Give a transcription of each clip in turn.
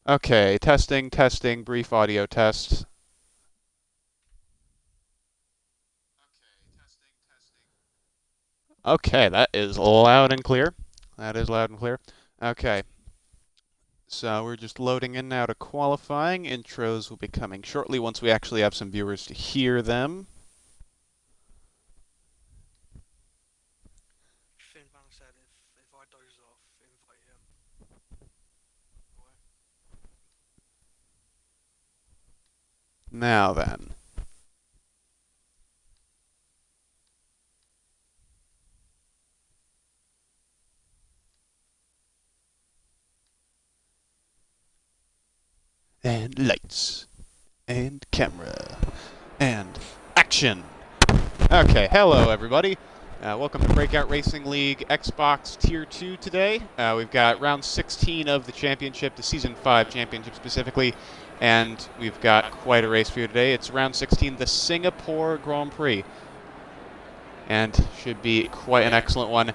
Okay, testing, testing, brief audio test. Okay, that is loud and clear. That is loud and clear. Okay, so we're just loading in now to qualifying. Intros will be coming shortly once we actually have some viewers to hear them. Finn Banner said if I doze off, invite him. Now then. And lights. And camera. And action! Okay, hello everybody. Welcome to Breakout Racing League Xbox Tier 2 today. We've got round 16 of the championship, the Season 5 championship specifically, and we've got quite a race for you today. It's round 16, the Singapore Grand Prix, and should be quite an excellent one.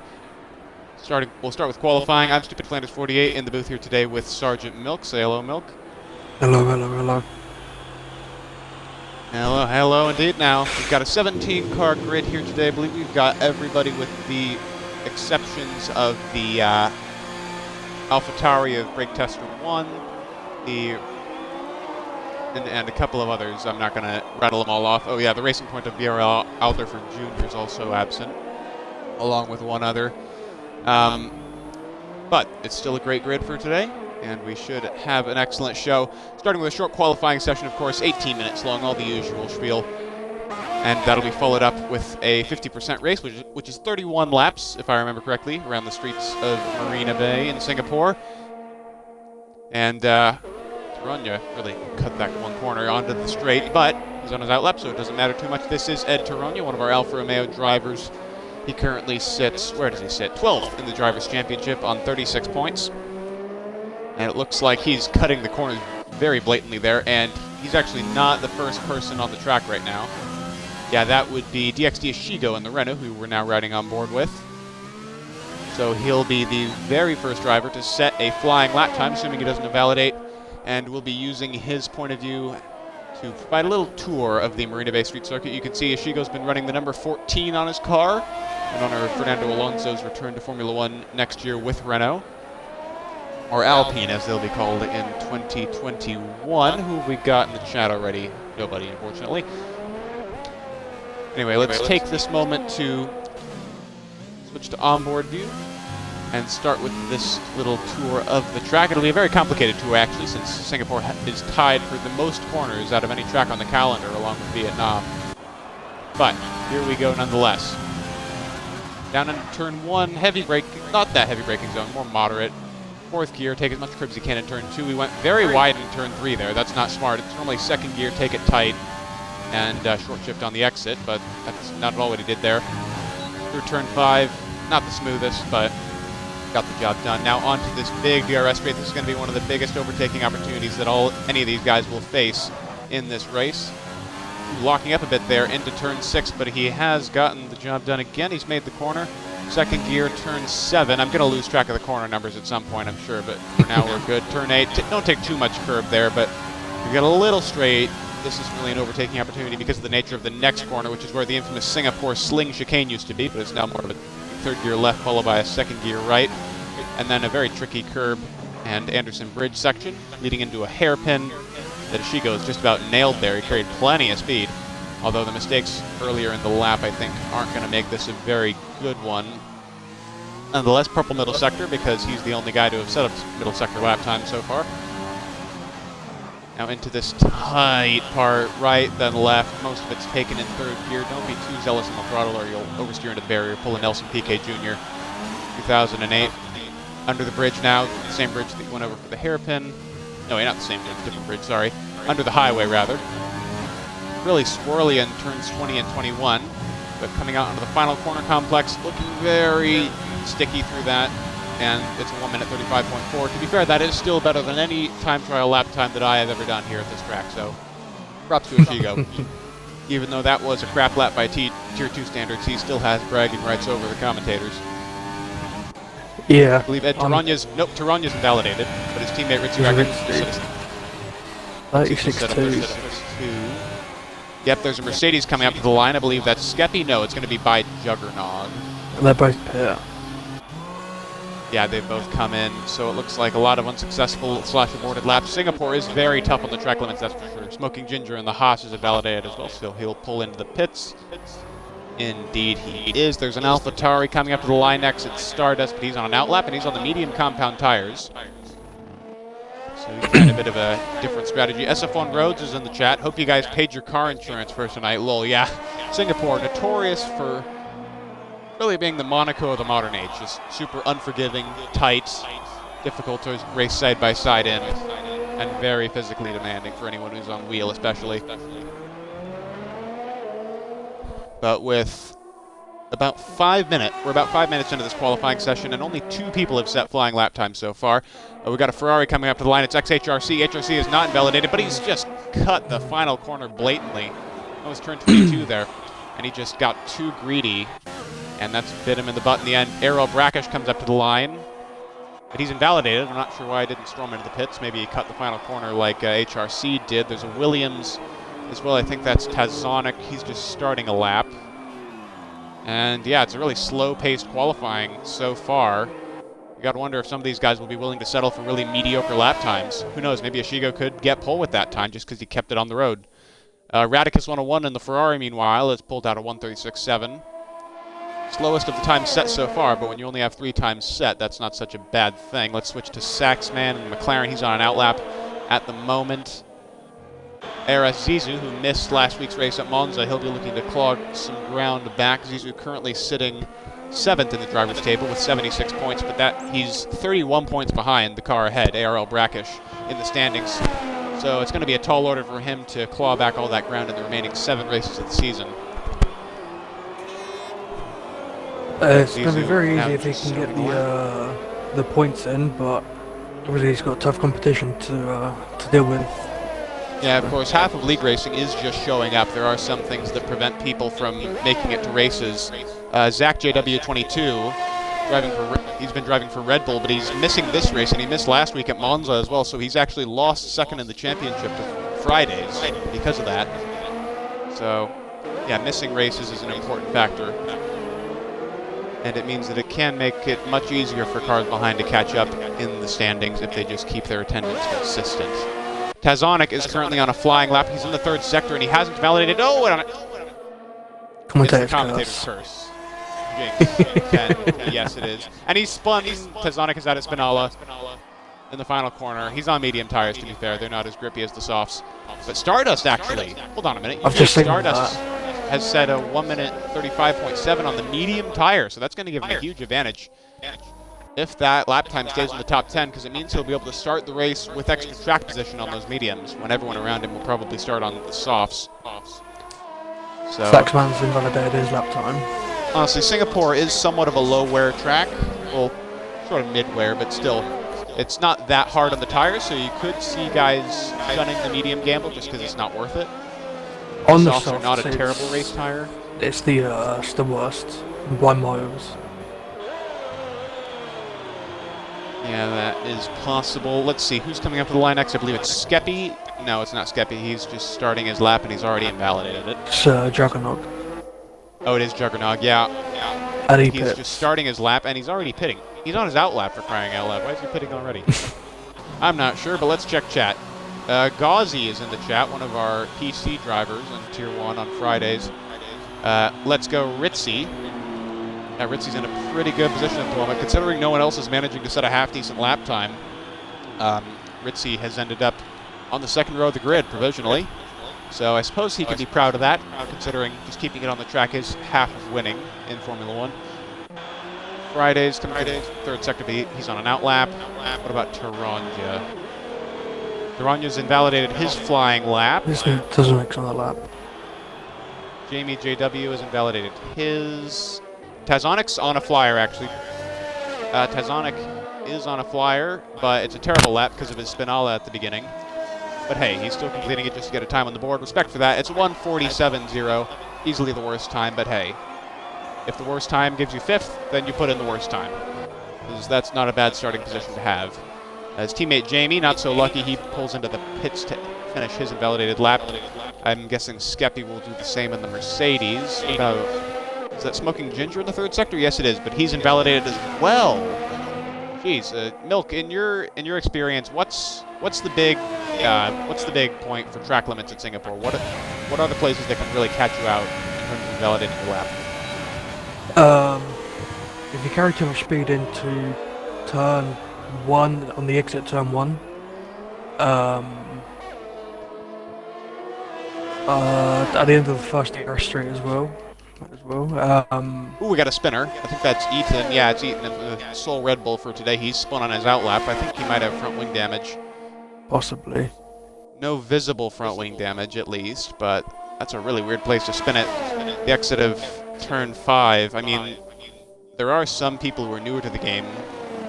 We'll start with qualifying. I'm Stupid Flanders 48 in the booth here today with Sergeant Milk. Say hello, Milk. Hello, hello, hello. Hello, hello indeed. Now, we've got a 17-car grid here today. I believe we've got everybody with the exceptions of the AlphaTauri of Brake Tester 1, and a couple of others. I'm not going to rattle them all off. Oh yeah, the Racing Point of BRL Alderford Jr. is also absent, along with one other. But it's still a great grid for today, and we should have an excellent show. Starting with a short qualifying session, of course, 18 minutes long, all the usual spiel. And that'll be followed up with a 50% race, which is 31 laps, if I remember correctly, around the streets of Marina Bay in Singapore. And Taranya really cut that one corner onto the straight, but he's on his outlap, so it doesn't matter too much. This is Ed Taranya, one of our Alfa Romeo drivers. He currently sits, where does he sit? 12th in the Drivers' Championship on 36 points. And it looks like he's cutting the corners very blatantly there, and he's actually not the first person on the track right now. Yeah, that would be DXD Ishigo in the Renault, who we're now riding on board with. So he'll be the very first driver to set a flying lap time, assuming he doesn't invalidate, and we'll be using his point of view to provide a little tour of the Marina Bay Street Circuit. You can see Ishigo's been running the number 14 on his car, and on Fernando Alonso's return to Formula One next year with Renault, or Alpine as they'll be called in 2021. Who have we got in the chat already? Nobody, unfortunately. Anyway, let's take this moment to switch to onboard view and start with this little tour of the track. It'll be a very complicated tour, actually, since Singapore is tied for the most corners out of any track on the calendar, along with Vietnam. But here we go nonetheless. Down into turn 1, heavy braking, not that heavy braking zone, more moderate. Fourth gear, take as much curb as you can in turn 2. We went very wide in turn 3 there. That's not smart. It's normally second gear, take it tight, and short shift on the exit, but that's not at all what he did there. Through turn 5, not the smoothest, but got the job done. Now onto this big DRS straight. This is going to be one of the biggest overtaking opportunities that any of these guys will face in this race. Locking up a bit there into turn 6, but he has gotten the job done again. He's made the corner. Second gear, turn 7. I'm going to lose track of the corner numbers at some point, I'm sure, but for now we're good. Turn 8, don't take too much curb there, but you get a little straight. This is really an overtaking opportunity because of the nature of the next corner, which is where the infamous Singapore sling chicane used to be, but it's now more of a third gear left followed by a second gear right, and then a very tricky curb and Anderson Bridge section leading into a hairpin that Ishigo is just about nailed there. He carried plenty of speed, although the mistakes earlier in the lap, I think, aren't going to make this a very good one. Nonetheless, purple middle sector, because he's the only guy to have set up middle sector lap time so far. Now into this tight part, right, then left. Most of it's taken in third gear. Don't be too zealous on the throttle or you'll oversteer into the barrier. Pull a Nelson Piquet Jr. 2008. Under the bridge now, the same bridge that went over for the hairpin. No, wait, not the same bridge, different bridge, sorry. Under the highway, rather. Really swirly in turns 20 and 21, but coming out onto the final corner complex, looking very sticky through that, and it's a 1 minute 35.4. To be fair, that is still better than any time trial lap time that I have ever done here at this track, so props to Ishigo. Even though that was a crap lap by Tier 2 standards, he still has bragging rights over the commentators. Yeah. I believe Ed Taranya's, nope, Taranya's invalidated, but his teammate Ritzy Rackett 36-2. Yep, there's a Mercedes coming up to the line. I believe that's Skeppy. No, it's going to be by Juggernog. They're both pit. Yeah, they've both come in, so it looks like a lot of unsuccessful / aborted laps. Singapore is very tough on the track limits, that's for sure. Smoking Ginger and the Haas is invalidated as well, so he'll pull into the pits. Indeed he is. There's an AlphaTauri coming up to the line next. It's Stardust, but he's on an outlap, and he's on the medium compound tires. So he's trying a bit of a different strategy. SF1 Roads is in the chat. Hope you guys paid your car insurance for tonight. Lol, yeah. Singapore, notorious for really being the Monaco of the modern age. Just super unforgiving, tight, difficult to race side by side in, and very physically demanding for anyone who's on wheel especially. But with about 5 minutes, we're about 5 minutes into this qualifying session, and only 2 people have set flying lap time so far. We've got a Ferrari coming up to the line. It's XHRC. HRC is not invalidated, but he's just cut the final corner blatantly. That was turn 22 there, and he just got too greedy, and that's bit him in the butt in the end. Errol Brackish comes up to the line, but he's invalidated. I'm not sure why he didn't storm into the pits. Maybe he cut the final corner like HRC did. There's a Williams as well. I think that's Tazonic. He's just starting a lap. And yeah, it's a really slow-paced qualifying so far. You got to wonder if some of these guys will be willing to settle for really mediocre lap times. Who knows? Maybe Ashigo could get pole with that time just because he kept it on the road. Radicus 101 in the Ferrari, meanwhile, has pulled out a 136.7. Slowest of the times set so far, but when you only have 3 times set, that's not such a bad thing. Let's switch to Saxman and McLaren. He's on an outlap at the moment. ARS Zizou, who missed last week's race at Monza, he'll be looking to clog some ground back. Zizou currently sitting 7th in the driver's table with 76 points, but he's 31 points behind the car ahead, ARL Brackish, in the standings. So it's going to be a tall order for him to claw back all that ground in the remaining 7 races of the season. It's going to be very easy if he can get the points in, but obviously he's got tough competition to deal with. Yeah, of course, half of league racing is just showing up. There are some things that prevent people from making it to races. Zach JW22, he's been driving for Red Bull, but he's missing this race, and he missed last week at Monza as well, so he's actually lost second in the championship to Fridays because of that. So, yeah, missing races is an important factor. And it means that it can make it much easier for cars behind to catch up in the standings if they just keep their attendance consistent. Tazonic is currently on a flying lap. He's in the 3rd sector, and he hasn't validated. Oh, and Commentator's curse. Jinx. Yes, it is. And he's spun. Tazonic is out at Spinala in the final corner. He's on medium tires, to be fair. They're not as grippy as the softs. But Stardust, actually. Hold on a minute. Stardust has set a 1 minute 35.7 on the medium tire, so that's going to give him a huge advantage if that lap time stays in the top 10, because it means he'll be able to start the race with extra track position on those mediums, when everyone around him will probably start on the softs. So, Saxman's invalidated his lap time. Honestly, Singapore is somewhat of a low-wear track. Well, sort of mid-wear, but still, it's not that hard on the tires, so you could see guys shunning the medium gamble just because it's not worth it. On the softs are softs, not a terrible race tire. It's the worst by miles. Yeah, that is possible. Let's see, who's coming up to the line next? I believe it's Skeppy. No, it's not Skeppy. He's just starting his lap, and he's already invalidated it. It's Juggernog. Oh, it is Juggernog, yeah. And He's just starting his lap, and he's already pitting. He's on his out lap, for crying out loud. Why is he pitting already? I'm not sure, but let's check chat. Gauzy is in the chat, one of our PC drivers in Tier 1 on Fridays. Let's go Ritzy. Ritzy's in a pretty good position at the moment, considering no one else is managing to set a half-decent lap time. Ritzy has ended up on the 2nd row of the grid, provisionally. So I suppose he can be proud of that, considering just keeping it on the track is half of winning in Formula 1. Fridays, coming to 3rd sector, he's on an outlap. What about Taranja? Taranja's invalidated his flying lap. This doesn't make on the lap. Jamie JW has invalidated his. Tazonic's on a flyer, actually. Tazonic is on a flyer, but it's a terrible lap because of his Spinala at the beginning. But hey, he's still completing it just to get a time on the board. Respect for that. It's 1:47.0. Easily the worst time, but hey. If the worst time gives you 5th, then you put in the worst time. because that's not a bad starting position to have. His teammate Jamie, not so lucky, he pulls into the pits to finish his invalidated lap. I'm guessing Skeppy will do the same in the Mercedes. Is that Smoking Ginger in the third sector? Yes, it is, but he's invalidated as well. Jeez, Milk, in your experience, what's the big point for track limits at Singapore? What are the places that can really catch you out in terms of invalidating your lap? If you carry too much speed into turn 1 on the exit turn 1, at the end of the first air straight as well. Ooh, we got a spinner. I think that's Eaton. Yeah, it's Eaton, the sole Red Bull for today. He's spun on his outlap. I think he might have front wing damage. Possibly. No visible front wing damage, at least, but that's a really weird place to spin it. The exit of turn 5. I mean, there are some people who are newer to the game,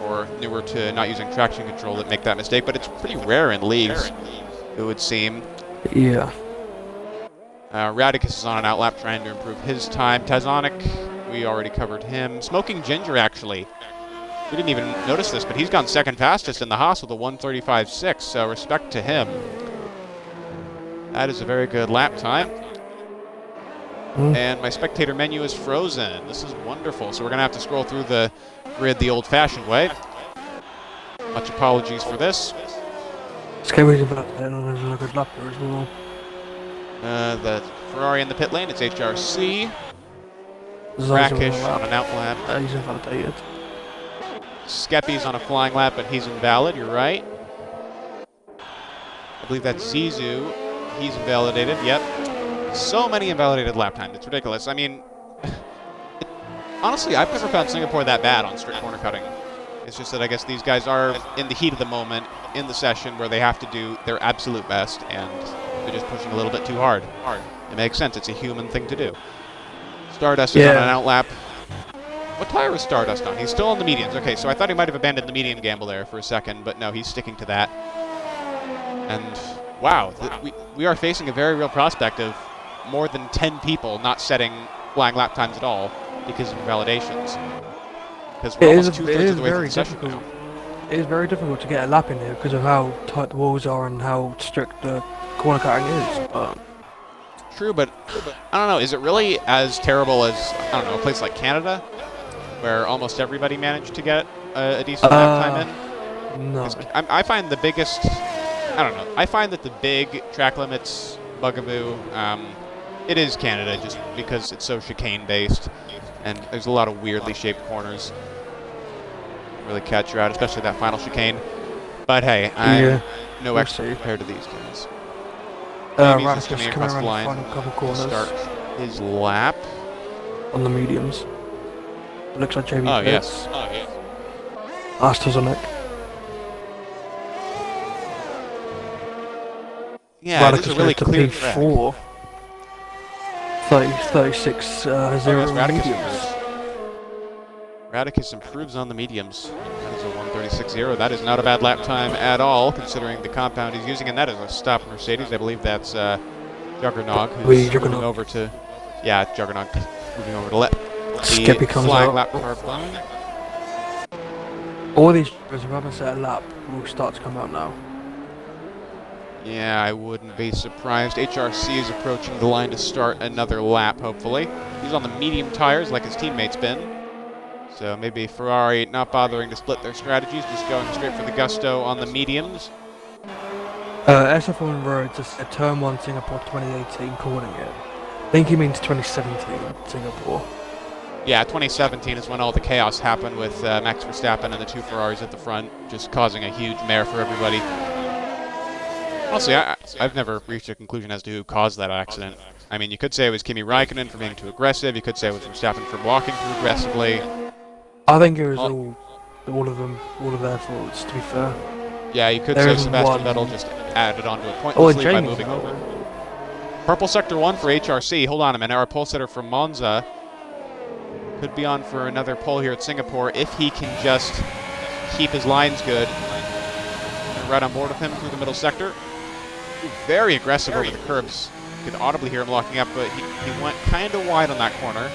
or newer to not using traction control, that make that mistake, but it's pretty rare in leagues, it would seem. Yeah. Radicus is on an outlap trying to improve his time. Tazonic, we already covered him. Smoking Ginger, actually. We didn't even notice this, but he's gone second fastest in the Haas with a 1:35.6, so respect to him. That is a very good lap time. And my spectator menu is frozen. This is wonderful. So we're going to have to scroll through the grid the old-fashioned way. Much apologies for this. Scary's about a good lap there as well. The Ferrari in the pit lane, it's HRC. Brackish on an outlap. He's invalidated. Skeppy's on a flying lap, but he's invalid, you're right. I believe that's Zizou. He's invalidated, yep. So many invalidated lap times, it's ridiculous. I mean, honestly, I've never found Singapore that bad on strict corner cutting. It's just that I guess these guys are in the heat of the moment, in the session, where they have to do their absolute best, and they're just pushing a little bit too hard. It makes sense, it's a human thing to do. Stardust is on an outlap. What tire is Stardust on? He's still on the mediums. Okay, so I thought he might have abandoned the medium gamble there for a second, but no, he's sticking to that. And wow, we are facing a very real prospect of more than 10 people not setting flying lap times at all because of invalidations. Because we're almost two-thirds of the way through the session now. It is very difficult to get a lap in here because of how tight the walls are and how strict the corner cutting is. True, but I don't know, is it really as terrible as, I don't know, a place like Canada, where almost everybody managed to get a decent lap time in? No. I find the biggest, I don't know, I find that the big track limits bugaboo, it is Canada just because it's so chicane-based, and there's a lot of weirdly shaped corners. Really catch you out, especially that final chicane. But hey, I'm no expert compared to these guys. He's just coming across the line to start his lap. On the mediums. It looks like Jamie. Oh, yes. Astor's on it. Yeah, it's a really clear track. P4. 36, 0 mediums. Radicus improves on the mediums. That is a 1:36.0. That is not a bad lap time at all, considering the compound he's using, and that is a stop Mercedes. I believe that's Juggernog, who's moving over to... Yeah, Juggernog moving over to let the flying lap car by. All these drivers who haven't set a lap will start to come out now. Yeah, I wouldn't be surprised. HRC is approaching the line to start another lap, hopefully. He's on the medium tires like his teammates been. So maybe Ferrari not bothering to split their strategies, just going straight for the gusto on the mediums. SF1 Road just said Turn 1 Singapore 2018, calling it. I think he means 2017 Singapore. Yeah, 2017 is when all the chaos happened with Max Verstappen and the two Ferraris at the front, just causing a huge mare for everybody. Honestly, I've never reached a conclusion as to who caused that accident. I mean, you could say it was Kimi Räikkönen for being too aggressive, you could say it was Verstappen for walking too aggressively. I think it was all of their faults, to be fair. Yeah, you could say Sebastian Vettel just added onto it pointlessly by moving over. Purple Sector 1 for HRC. Hold on a minute. Our pole sitter from Monza could be on for another pole here at Singapore if he can just keep his lines good. And right on board with him through the middle sector. Ooh, very aggressive over the curbs. You could audibly hear him locking up, but he went kind of wide on that corner.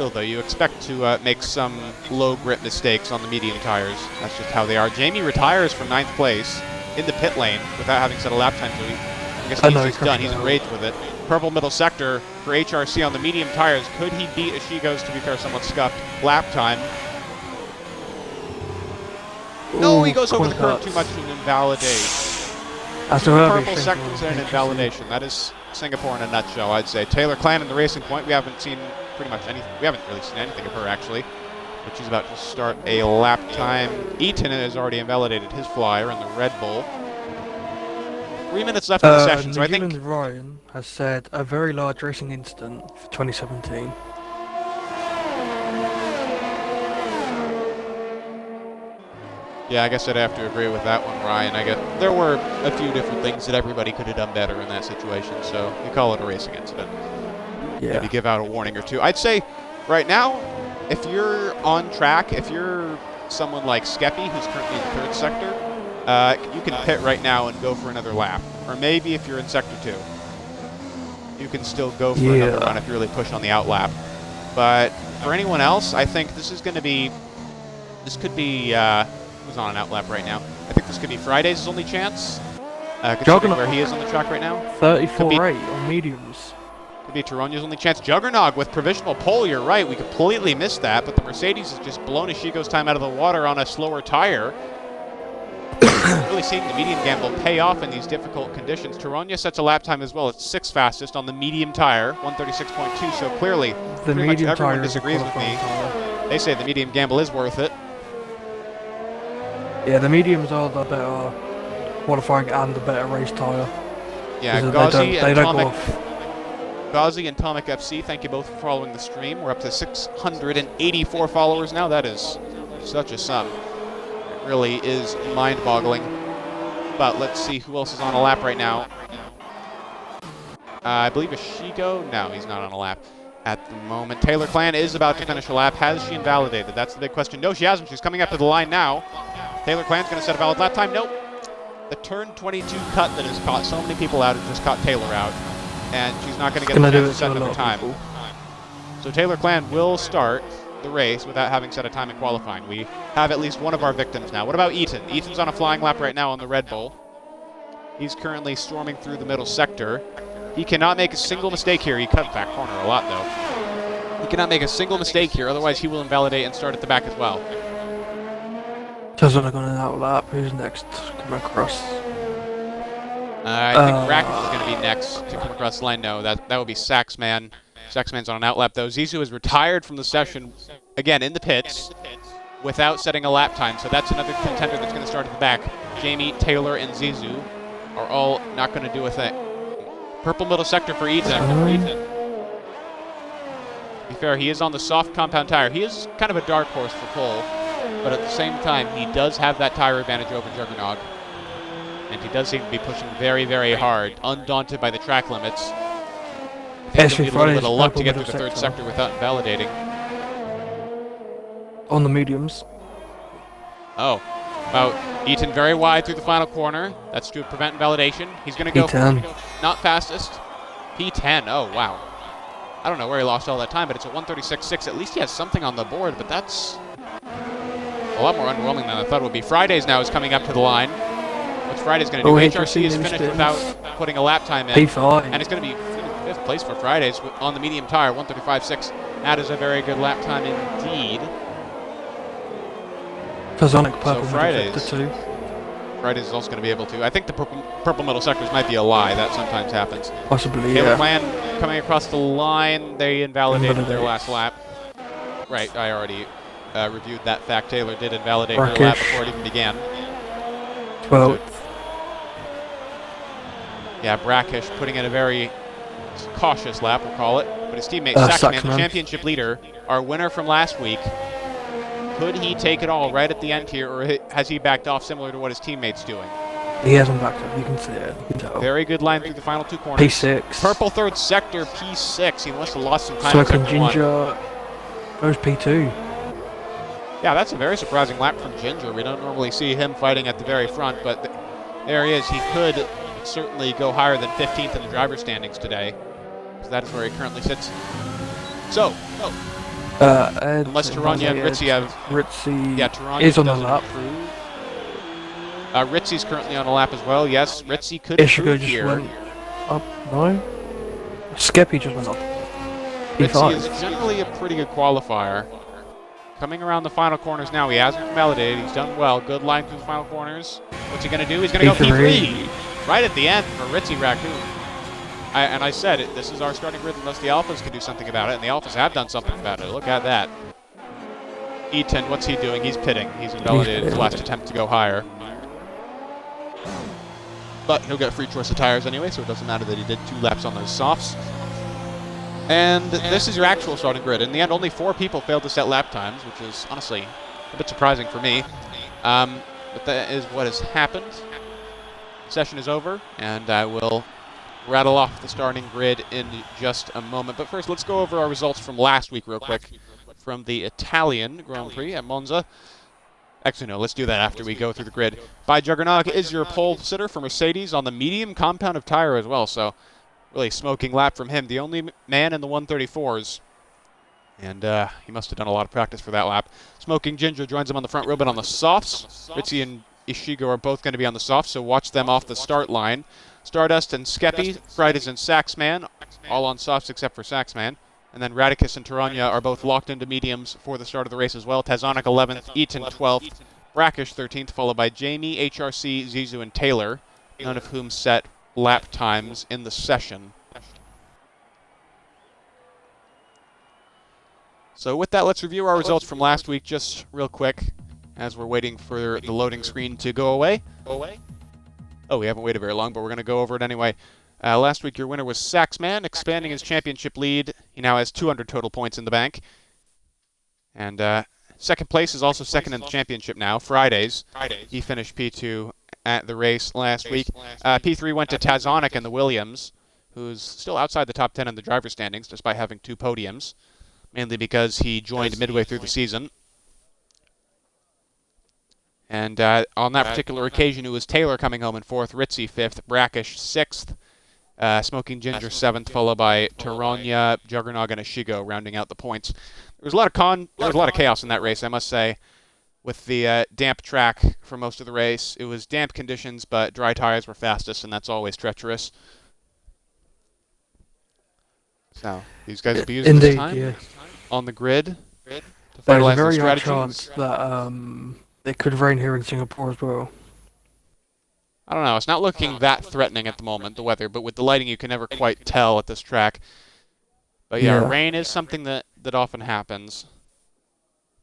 Still, though, you expect to make some low grip mistakes on the medium tires. That's just how they are. Jamie retires from 9th place in the pit lane without having set a lap time, so I guess he's just done. He's enraged with it. Purple middle sector for HRC on the medium tires. Could he beat Ishigo's, to be fair, somewhat scuffed lap time? No, he goes over the curb too much to invalidate. Purple sector's an invalidation. That is Singapore in a nutshell, I'd say. Taylor Clan in the Racing Point. We haven't seen pretty much anything. We haven't really seen anything of her, actually. But she's about to start a lap time. Eaton has already invalidated his flyer in the Red Bull. 3 minutes left in the session, so I think... Ryan has said a very large racing incident for 2017. Yeah, I guess I'd have to agree with that one, Ryan. I guess there were a few different things that everybody could have done better in that situation, so you call it a racing incident. Yeah. Maybe give out a warning or two. I'd say right now, if you're on track, if you're someone like Skeppy, who's currently in the 3rd sector, you can pit right now and go for another lap. Or maybe if you're in Sector 2, you can still go for another run if you really push on the out lap. But for anyone else, I think this is going to be, this could be, who's on an out lap right now? I think this could be Friday's only chance, considering where he is on the track right now. 34.8 on mediums. Could be Taronya's only chance. Juggernog with provisional pole, you're right. We completely missed that, but the Mercedes has just blown Ishigo's time out of the water on a slower tire. Really seeing the medium gamble pay off in these difficult conditions. Taronya sets a lap time as well. It's 6th fastest on the medium tire, 136.2, so clearly the pretty medium much everyone tire disagrees with me. They say the medium gamble is worth it. Yeah, the mediums are the better qualifying and the better race tyre. Yeah, Ghazi and Tomic FC, thank you both for following the stream. We're up to 684 followers now. That is such a sum. It really is mind-boggling. But let's see who else is on a lap right now. I believe Ishigo. No, he's not on a lap at the moment. Taylor Clan is about to finish a lap. Has she invalidated? That's the big question. No, she hasn't. She's coming up to the line now. Taylor Clan's going to set a valid lap time. Nope. The turn 22 cut that has caught so many people out has just caught Taylor out. And she's not going to get the chance to set another time. So Taylor Clan will start the race without having set a time in qualifying. We have at least one of our victims now. What about Eaton? Eaton's on a flying lap right now on the Red Bull. He's currently storming through the middle sector. He cannot make a single mistake here. He cut back corner a lot, though. He cannot make a single mistake here, otherwise he will invalidate and start at the back as well. Doesn't look on an out lap. Who's next to come across? I think Brackett is going to be next to come across the line. No, that would be Saxman. Saxman's on an out lap, though. Zizou is retired from the session, again, in the pits, without setting a lap time. So that's another contender that's going to start at the back. Jamie, Taylor, and Zizou are all not going to do a thing. Purple middle sector for Eaton. To be fair, he is on the soft compound tire. He is kind of a dark horse for pole, but at the same time, he does have that tire advantage over Juggernog. And he does seem to be pushing very, very hard, undaunted by the track limits. I think he'll need a little bit of luck to get through the 3rd sector without invalidating. On the mediums. Oh. Well, Eaton very wide through the final corner. That's to prevent invalidation. He's going to go P10. Not fastest. P10. Oh, wow. I don't know where he lost all that time, but it's a 136.6. At least he has something on the board, but that's a lot more underwhelming than I thought it would be. Fridays now is coming up to the line. What's Friday's going to do? HRC is finished without putting a lap time in. P5. And it's going to be 5th place for Fridays on the medium tire, 135.6. That is a very good lap time indeed. So Fridays is also going to be able to. I think the purple middle sectors might be a lie. That sometimes happens. Possibly, Taylor Clan coming across the line. They invalidated their last lap. Right, I already reviewed that fact. Taylor did invalidate her lap before it even began. 12th. Yeah, Brackish putting in a very cautious lap, we'll call it. But his teammate, Saxman, the championship leader, our winner from last week, could he take it all right at the end here, or has he backed off similar to what his teammate's doing? He hasn't backed up, you can see it. You can tell. Very good line through the final 2 corners. P6. Purple 3rd sector, P6. He must have lost some time. Smoking Ginger goes P2. Yeah, that's a very surprising lap from Ginger. We don't normally see him fighting at the very front, but there he is. He could certainly go higher than 15th in the driver's standings today, because that is where he currently sits. So, Unless Taranya and Ritzy have... Ritzy Yeah, Taranya is on the doesn't lap. improve. Ritzy's currently on a lap as well. Yes, Ritzy could Ishigo improve just here. went up, no? Skeppy just went up. Ritzy is P5. generally a pretty good qualifier. Coming around the final corners now. He hasn't validated. He's done well. Good line through the final corners. What's he going to do? He's going to go P3. Right at the end for Ritzy Raccoon. And I said it. This is our starting grid unless the Alphas can do something about it. And the Alphas have done something about it. Look at that. Eaton, what's he doing? He's pitting. He's invalidated his last attempt to go higher. But he'll get free choice of tires anyway, so it doesn't matter that he did 2 laps on those softs. And this is your actual starting grid. In the end, only 4 people failed to set lap times, which is honestly a bit surprising for me. But that is what has happened. The session is over, and I will rattle off the starting grid in just a moment. But first, let's go over our results from last week real quick from the Italian Grand Prix at Monza. Actually, no, let's do that after we go through the grid. By Juggernog is your pole sitter for Mercedes on the medium compound of tire as well, so really smoking lap from him. The only man in the 134s. And he must have done a lot of practice for that lap. Smoking Ginger joins him on the front row, but on the softs. Ritzy and Ishigo are both going to be on the softs, so watch them off the start line. Stardust and Skeppy, Fridays and Saxman, all on softs except for Saxman. And then Radicus and Taranya are both locked into mediums for the start of the race as well. Tazonic 11th, Eaton 12th, Brackish 13th, followed by Jamie, HRC, Zizu, and Taylor, none of whom set lap times in the session. So with that, let's review our results from last week just real quick as we're waiting for the loading screen to go away. Oh, we haven't waited very long, but we're going to go over it anyway. Last week, your winner was Saxman, expanding his championship lead. He now has 200 total points in the bank. And second place is also second in the championship now, Fridays. He finished P2 at the race last week. P3 went to Tazonic and the Williams, who's still outside the top 10 in the driver's standings, despite having 2 podiums, mainly because he joined midway through the season. And on that particular occasion, it was Taylor coming home in 4th, Ritzy 5th, Brackish 6th, Smoking Ginger 7th, followed by Taranya, Juggernog, and Ishigo rounding out the points. There was a lot of chaos in that race, I must say, with the damp track for most of the race. It was damp conditions, but dry tires were fastest, and that's always treacherous. So these guys will be using this time on the grid to finalize their strategy. There's a very high chance that it could rain here in Singapore as well. I don't know. It's not looking that threatening at the moment, the weather, but with the lighting you can never quite tell at this track. But yeah, rain is something that often happens.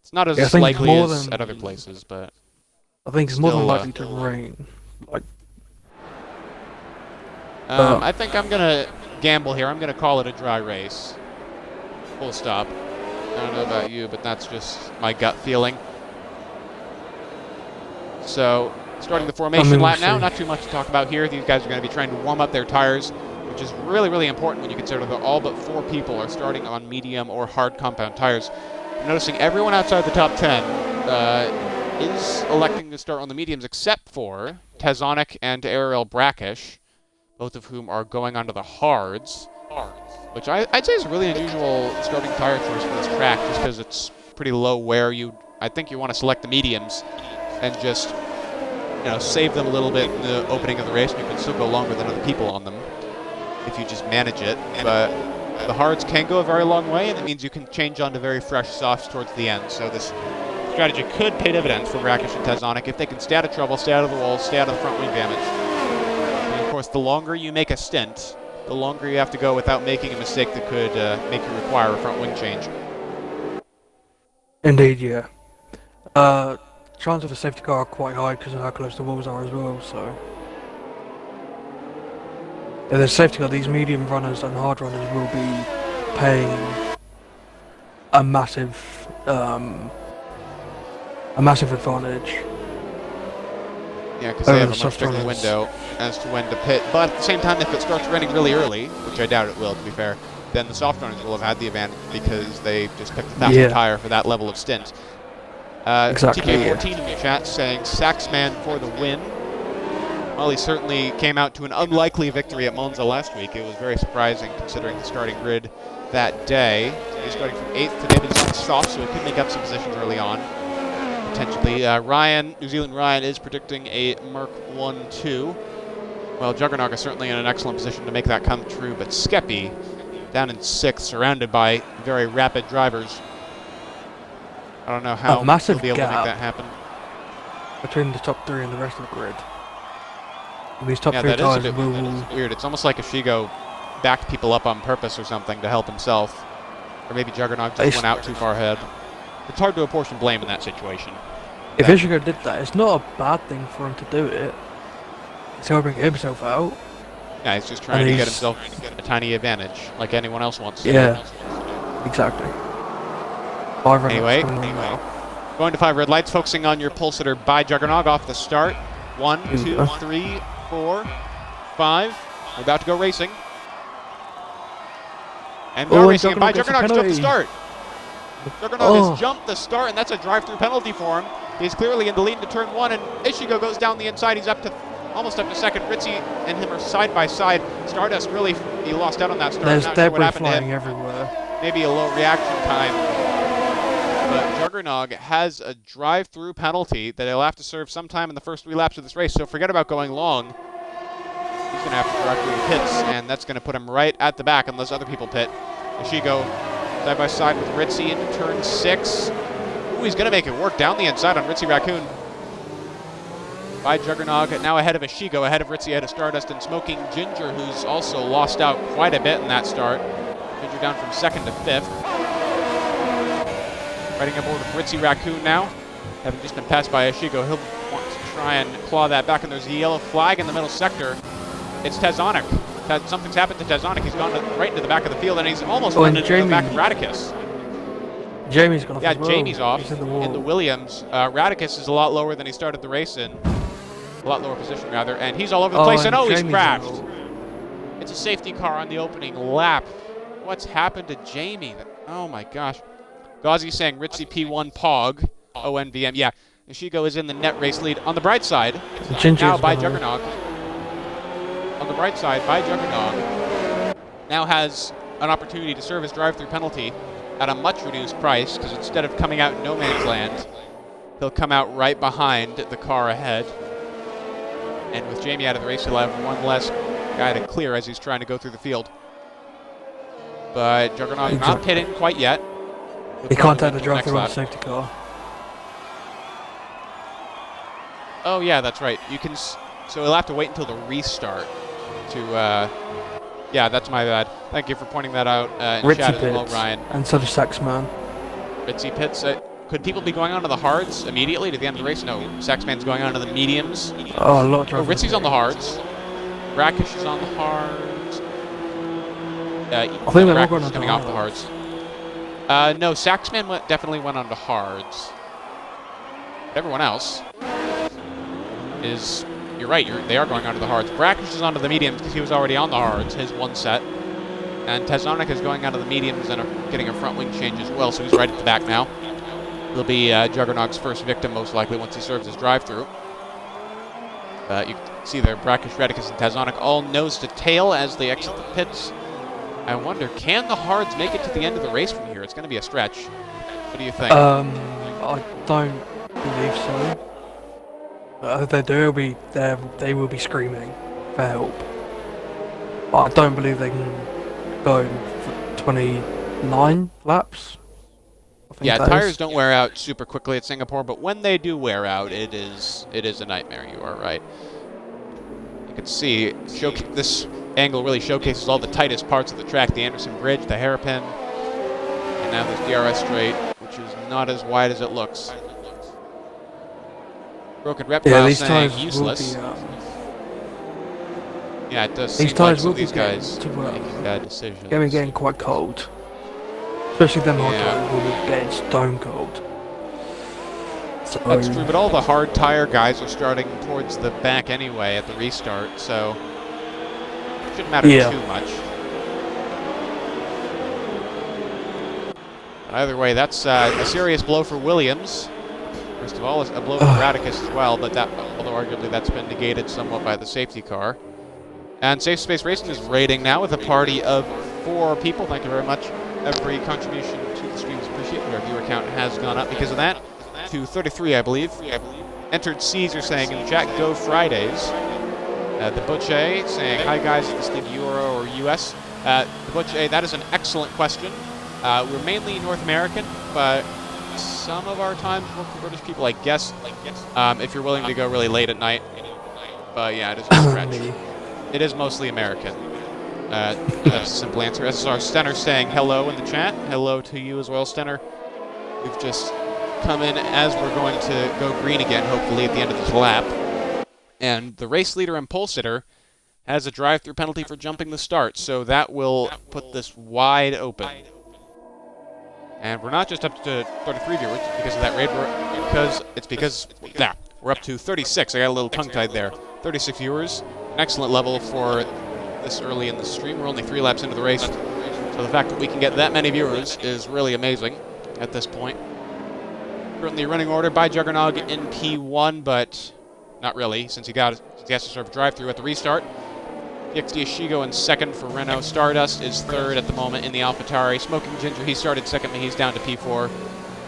It's not as likely as at other places, but I think it's more than likely to rain. I think I'm going to gamble here. I'm going to call it a dry race. Full stop. I don't know about you, but that's just my gut feeling. So, starting the formation lap now, not too much to talk about here. These guys are going to be trying to warm up their tires, which is really, really important when you consider that all but 4 people are starting on medium or hard compound tires. I'm noticing everyone outside the top 10 is electing to start on the mediums except for Tazonic and Ariel Brackish, both of whom are going onto the hards, which I'd say is a really unusual starting tire choice for this track just because it's pretty low wear. I think you want to select the mediums and just save them a little bit in the opening of the race, and you can still go longer than other people on them if you just manage it. But the hards can go a very long way, and it means you can change onto very fresh softs towards the end. So this strategy could pay dividends for Brackish and Tazonic if they can stay out of trouble, stay out of the walls, stay out of the front wing damage. And of course, the longer you make a stint, the longer you have to go without making a mistake that could make you require a front wing change. Indeed, yeah. Chances of a safety car are quite high because of how close the walls are as well, so... Yeah, there's safety car, these medium runners and hard runners will be paying a massive advantage. Yeah, because they have a much bigger window as to when to pit. But at the same time, if it starts raining really early, which I doubt it will, to be fair, then the soft runners will have had the advantage because they just picked the faster tire for that level of stint. Exactly. TK14 in the chat saying Saxman for the win. Well, he certainly came out to an unlikely victory at Monza last week. It was very surprising considering the starting grid that day. He's starting from 8th today, but he's on soft, so he could make up some positions early on, potentially. New Zealand Ryan is predicting a Merc 1-2. Well, Juggernog is certainly in an excellent position to make that come true, but Skeppy down in 6th, surrounded by very rapid drivers. I don't know how he'll be able to make that happen. Between the top 3 and the rest of the grid. These top 3 that tires is weird. It's almost like Ishigo backed people up on purpose or something to help himself. Or maybe Juggernog just went out too far ahead. It's hard to apportion blame in that situation. If Ishigo did that, it's not a bad thing for him to do it. It's helping himself out. Yeah, he's just trying to get himself a tiny advantage, like anyone else wants to. Yeah, exactly. Anyway, going to 5 red lights, focusing on your pole sitter by Juggernog off the start. 1, 2, 3, 4, 5. We're about to go racing. And we are racing, and by Juggernog jumped the start. Juggernog has jumped the start, and that's a drive-through penalty for him. He's clearly in the lead into turn 1, and Ishigo goes down the inside. He's almost up to second. Ritzy and him are side by side. Stardust really, he lost out on that start. There's debris sure flying everywhere. Maybe a low reaction time. But Juggernog has a drive-through penalty that he'll have to serve sometime in the first 3 laps of this race. So forget about going long. He's going to have to drive through the pits, and that's going to put him right at the back unless other people pit. Ishigo side by side with Ritzy into turn 6. Ooh, he's going to make it work down the inside on Ritzy Raccoon. By Juggernog, now ahead of Ishigo, ahead of Ritzy, ahead of Stardust, and Smoking Ginger, who's also lost out quite a bit in that start. Ginger down from 2nd to 5th. Riding aboard with Ritzy Raccoon now, having just been passed by Ishigo. He'll want to try and claw that back, and there's a yellow flag in the middle sector. It's Tezonic. Something's happened to Tezonic. He's gone right into the back of the field, and he's almost run into the back of Radicus. Jamie's gone off. Yeah, Jamie's off in the Williams. Radicus is a lot lower than he started the race in. A lot lower position, rather, and he's all over the place, and he's crashed. It's a safety car on the opening lap. What's happened to Jamie? Oh my gosh. Gauzy saying Ritzy P1 Pog, ONVM. Yeah, Ishigo is in the net race lead. On the bright side, now by Juggernog. On the bright side, by Juggernog, now has an opportunity to serve his drive-through penalty at a much reduced price, because instead of coming out in no man's land, he'll come out right behind the car ahead. And with Jamie out of the race, he'll have one less guy to clear as he's trying to go through the field. But Juggernog not pitting quite yet. He can't take the drive-through on the safety car. Oh yeah, that's right. You can. So he'll have to wait until the restart to. Yeah, that's my bad. Thank you for pointing that out in chat as well, Ryan. And so does Saxman. Ritzy pits. Could people be going on to the hards immediately to the end of the race? No, Saxman's going on to the mediums. Oh, a lot of drivers. Ritzy's on the hards. Brackish is on the hards. I think they're all going on coming off the hards. No, Saxman definitely went on to hards. But everyone else is. You're right. They are going on to the hards. Brackish is onto the mediums because he was already on the hards. His one set. And Tezonic is going onto the mediums and getting a front wing change as well. So he's right at the back now. He'll be Juggernog's first victim, most likely, once he serves his drive-through. You can see there, Brackish, Redicus, and Tezonic all nose to tail as they exit the pits. I wonder, can the hards make it to the end of the race from here? It's going to be a stretch. What do you think? I don't believe so. If they do, they will be screaming for help. But I don't believe they can go for 29 laps. Yeah, tires don't wear out super quickly at Singapore, but when they do wear out, it is a nightmare. You are right. You can see this angle really showcases all the tightest parts of the track: the Anderson Bridge, the hairpin, and now this DRS straight, which is not as wide as it looks. Broken Reptile saying useless. Yeah, it does seem like some of these guys making bad decisions. Getting quite cold. Especially them hard tires will be getting stone cold. So that's true, but all the hard tire guys are starting towards the back anyway at the restart, so it shouldn't matter too much. But either way, that's a serious blow for Williams. First of all, a blow from Radicus as well, but that, although arguably that's been negated somewhat by the safety car. And Safe Space Racing is raiding now with a party of 4 people. Thank you very much. Every contribution to the stream is appreciated. Our viewer count has gone up because of that to 33, I believe. Entered Caesar saying in the chat, go Fridays. The Butche saying, hi guys, is this thing Euro or US? The Butche, that is an excellent question. We're mainly North American, but some of our times work for British people, I guess, if you're willing to go really late at night. But yeah, it is a stretch. It is mostly American. That's a simple answer. SSR Stenner saying hello in the chat. Hello to you as well, Stenner. We've just come in as we're going to go green again, hopefully, at the end of this lap. And the race leader and pole sitter has a drive-through penalty for jumping the start, so that will put this wide open. And we're not just up to 33 viewers because of that raid, we're up to 36. I got a little tongue-tied there. 36 viewers, an excellent level for this early in the stream. We're only 3 laps into the race, so the fact that we can get that many viewers is really amazing at this point. Currently running order by Juggernog in P1, but not really, since he has to serve drive-through at the restart. TXD Ishigo in second for Renault. Stardust is third at the moment in the AlphaTauri. Smoking Ginger, he started second, but he's down to P4.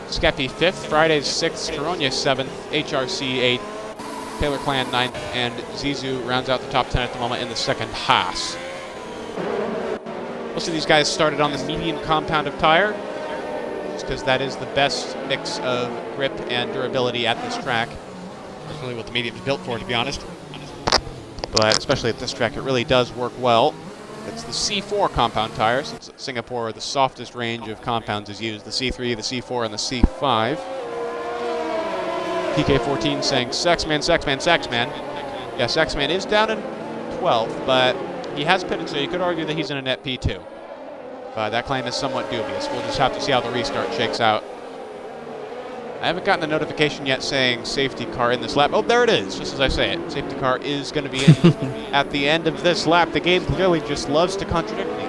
Skeppy fifth, Friday's sixth, Caronia seventh, HRC eighth, Taylor Clan ninth, and Zizou rounds out the top 10 at the moment in the second Haas. Most of these guys started on the medium compound of tire, just because that is the best mix of grip and durability at this track. That's really what the medium's built for, to be honest. But especially at this track, it really does work well. It's the C4 compound tire, since at Singapore the softest range of compounds is used. The C3, the C4, and the C5. PK14 saying, Sexman, Sexman, Sexman. Yeah, Sexman is down in 12th, but he has pitted, so you could argue that he's in a net P2. But that claim is somewhat dubious. We'll just have to see how the restart shakes out. I haven't gotten a notification yet saying safety car in this lap. Oh, there it is, just as I say it. Safety car is going to be in at the end of this lap. The game clearly just loves to contradict me.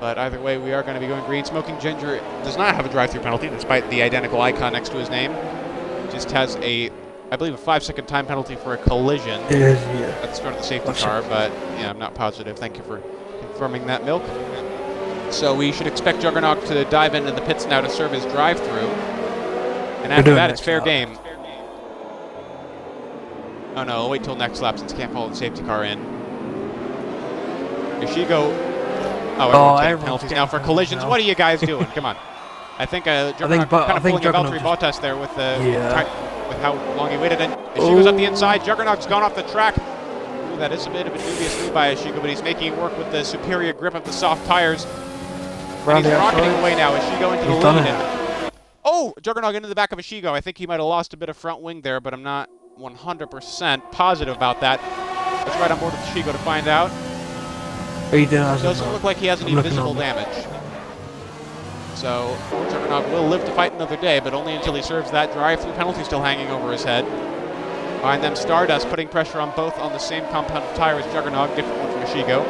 But either way, we are going to be going green. Smoking Ginger does not have a drive-through penalty, despite the identical icon next to his name. Just has a, I believe, a 5-second time penalty for a collision at the start of the safety car. But yeah, I'm not positive. Thank you for confirming that, Milk. So we should expect Juggernog to dive into the pits now to serve his drive-through. And after that, it's fair game. Oh no, I'll wait till next lap since he can't follow the safety car in. Ishigo. Oh, everyone's getting penalties now for collisions. What are you guys doing? Come on. I think Juggernog kind of pulling a Valtteri Bottas there with with how long he waited. And Ishigo's up the inside. Juggernog's gone off the track. Ooh, that is a bit of a dubious move by Ishigo, but he's making it work with the superior grip of the soft tires. And he's rocketing away now. Ishigo into the lead. Oh, Juggernog into the back of Ishigo. I think he might have lost a bit of front wing there, but I'm not 100% positive about that. Let's ride on board with Ishigo to find out. It doesn't look like he has any visible damage. So Juggernog will live to fight another day, but only until he serves that drive-through penalty still hanging over his head. Behind them, Stardust putting pressure on both on the same compound of tire as Juggernog, different one from Ishigo.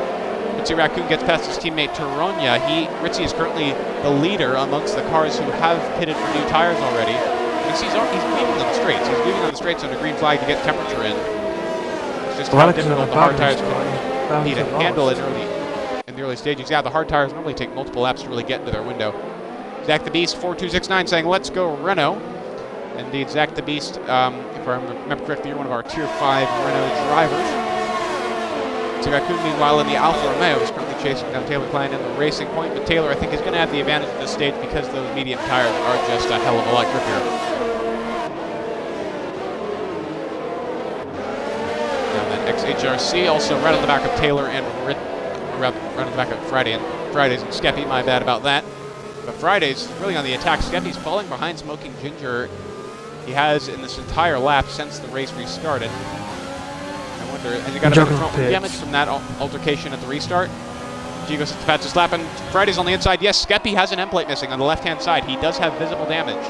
Ritzy Raccoon gets past his teammate Taronia. Ritzy is currently the leader amongst the cars who have pitted for new tires already. And he's weaving on the straights. He's weaving on the straights under green flag to get temperature in. It's just how difficult the hard tires can handle in the early stages. Yeah, the hard tires normally take multiple laps to really get into their window. Zach the Beast 4269 saying, let's go Renault. Indeed, Zach the Beast, if I remember correctly, you're one of our Tier 5 Renault drivers. Raccoon, meanwhile, in the Alfa Romeo, is currently chasing down Taylor Klein in the racing point, but Taylor, I think, is going to have the advantage at this stage because those medium tires are just a hell of a lot grippier. And then XHRC also right on the back of Taylor and right on the back of Fridays and Skeppy, my bad about that. But Friday's really on the attack. Skeppy's falling behind Smoking Ginger. He has in this entire lap since the race restarted. Has he got a bit of front wing damage from that altercation at the restart? Gigo sits past his lap, and Friday's on the inside. Yes, Skeppy has an end plate missing on the left-hand side. He does have visible damage.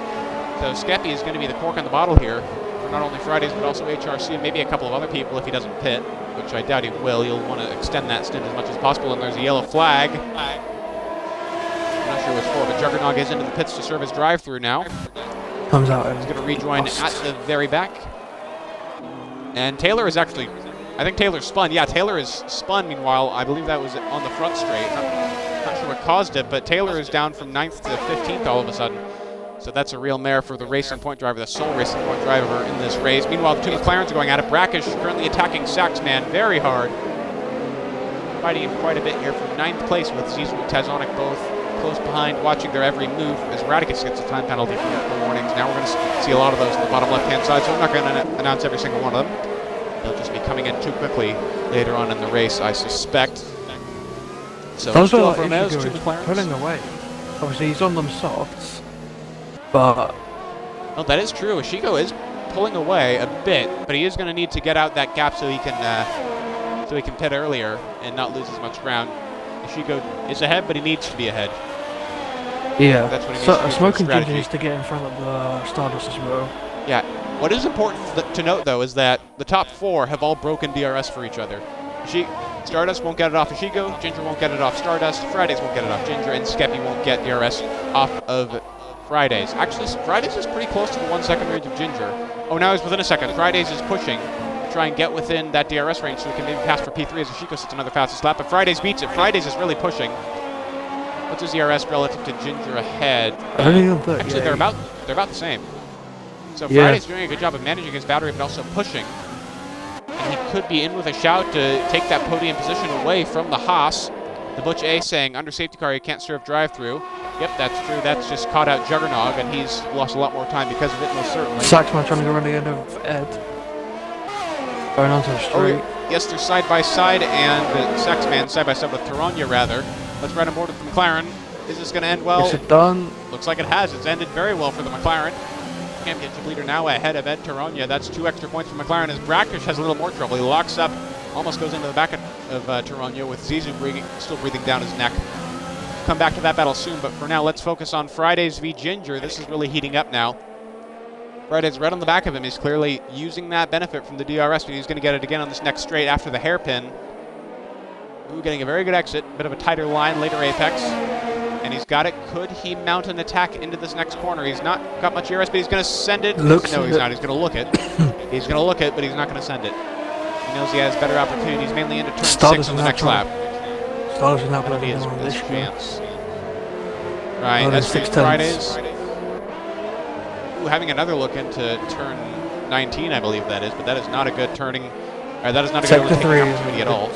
So Skeppy is going to be the cork on the bottle here for not only Fridays, but also HRC and maybe a couple of other people if he doesn't pit, which I doubt he will. He'll want to extend that stint as much as possible, and there's a yellow flag. I'm not sure what it's for, but Juggernog is into the pits to serve his drive-through now. Comes out. He's going to rejoin at the very back. And Taylor is actually, I think Taylor spun. Yeah, Taylor is spun. Meanwhile, I believe that was on the front straight. Not sure what caused it, but Taylor is down from 9th to 15th all of a sudden. So that's a real mare for the racing point driver, the sole racing point driver in this race. Meanwhile, the two McLarens are going at it. Brackish currently attacking Saxman very hard. Fighting him quite a bit here for 9th place with Zizou and Tazonic both close behind, watching their every move as Radicus gets a time penalty for the warnings. Now we're going to see a lot of those on the bottom left-hand side, so I'm not going to announce every single one of them. They'll just be coming in too quickly later on in the race, I suspect. So Those still are for like Meadows, two McLarens. pulling away. Obviously, he's on them softs, but Well, that is true. Ishigo is pulling away a bit, but he is going to need to get out that gap so he can pit earlier and not lose as much ground. Ishigo is ahead, but he needs to be ahead. yeah. That's what he needs So to do for Smoking strategy. Ginger needs to get in front of the Stardust as well. Yeah. What is important to note, though, is that the top 4 have all broken DRS for each other. Stardust won't get it off Ishigo, Ginger won't get it off Stardust, Fridays won't get it off Ginger, and Skeppy won't get DRS off of Fridays. Actually, Fridays is pretty close to the 1 second range of Ginger. Oh, now he's within a second. Fridays is pushing to try and get within that DRS range so he can maybe pass for P3 as Ishigo sits another fastest lap, but Fridays beats it. Fridays is really pushing. What's his DRS relative to Ginger ahead? Actually, they're about the same. So Yeah. Friday's doing a good job of managing his battery, but also pushing. And he could be in with a shout to take that podium position away from the Haas. The Butch A saying, under safety car, you can't serve drive-through. Yep, that's true. That's just caught out Juggernog, and he's lost a lot more time because of it, most certainly. Saxman trying to go around the end of Ed. Going onto the street. Yes, they're side by side, and Saxman side by side with Taranya, rather. Let's ride on board with the McLaren. Is this going to end well? Is it done? Looks like it has. It's ended very well for the McLaren. Championship leader now ahead of Ed Taranya. That's 2 extra points for McLaren as Brackish has a little more trouble. He locks up, almost goes into the back of Taranya with Zizou still breathing down his neck. Come back to that battle soon, but for now, let's focus on Fridays v Ginger. This is really heating up now. Fridays right on the back of him. He's clearly using that benefit from the DRS, but he's going to get it again on this next straight after the hairpin. Ooh, getting a very good exit. Bit of a tighter line, later apex. And he's got it. Could he mount an attack into this next corner? He's not got much DRS, but he's going to send it. No, he's not. He's going to look it. He's going to look it, but he's not going to send it. He knows he has better opportunities, mainly into turn 6 on the next lap. Stardust is not That'll be playing his on best this chance. Right, Oh, that's there's 6 Fridays. Ooh, having another look into turn 19, I believe that is, but that is not a good turning. That is not a good Sector 3 opportunity at all.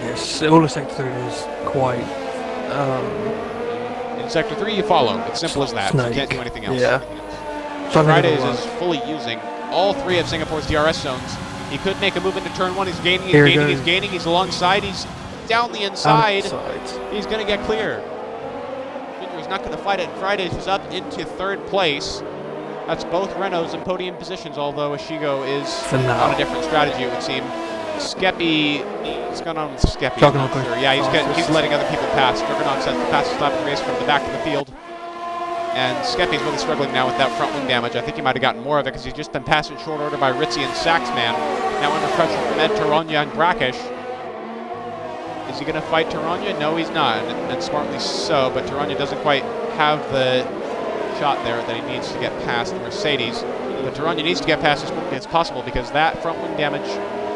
Yes, all of Sector 3 is quite In Sector 3, you follow. It's simple as that. snake. You can't do anything else. Yeah. Fridays is fully using all 3 of Singapore's DRS zones. He could make a move into turn 1. He's gaining, he's gaining. He's alongside. He's down the inside. He's going to get clear. Ginger's not going to fight it. Fridays is up into 3rd place. That's both Renaults in podium positions, although Ishigo is on a different strategy, it would seem. Skeppy, what's going on with Skeppy? I'm not sure. Yeah, he's letting other people pass. Juggernaut sets the fastest lap of the race from the back of the field. And Skeppy's really struggling now with that front wing damage. I think he might have gotten more of it because he's just been passed in short order by Ritzy and Saxman. Now under pressure from Ed Taranya and Brackish. Is he going to fight Taranya? No, he's not, and smartly so, but Taranya doesn't quite have the shot there that he needs to get past the Mercedes. But Taranya needs to get past as quickly as possible because that front wing damage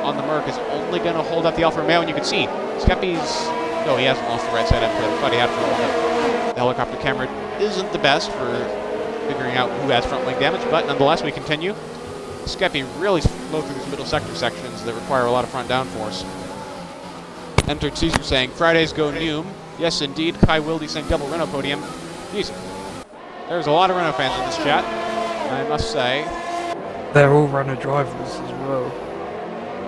on the Merc is only going to hold up the Alfa Romeo, and you can see Skeppy's... No, he hasn't lost the right side end, but I thought he had for a moment. The helicopter camera isn't the best for figuring out who has front wing damage, but nonetheless, we continue. Skeppy really slow through these middle sector sections that require a lot of front downforce. Entered Caesar saying, Fridays go Noom. Yes, indeed. Kai Wilde saying double Renault podium. Jeez. There's a lot of Renault fans in this chat, I must say. They're all Renault drivers as well.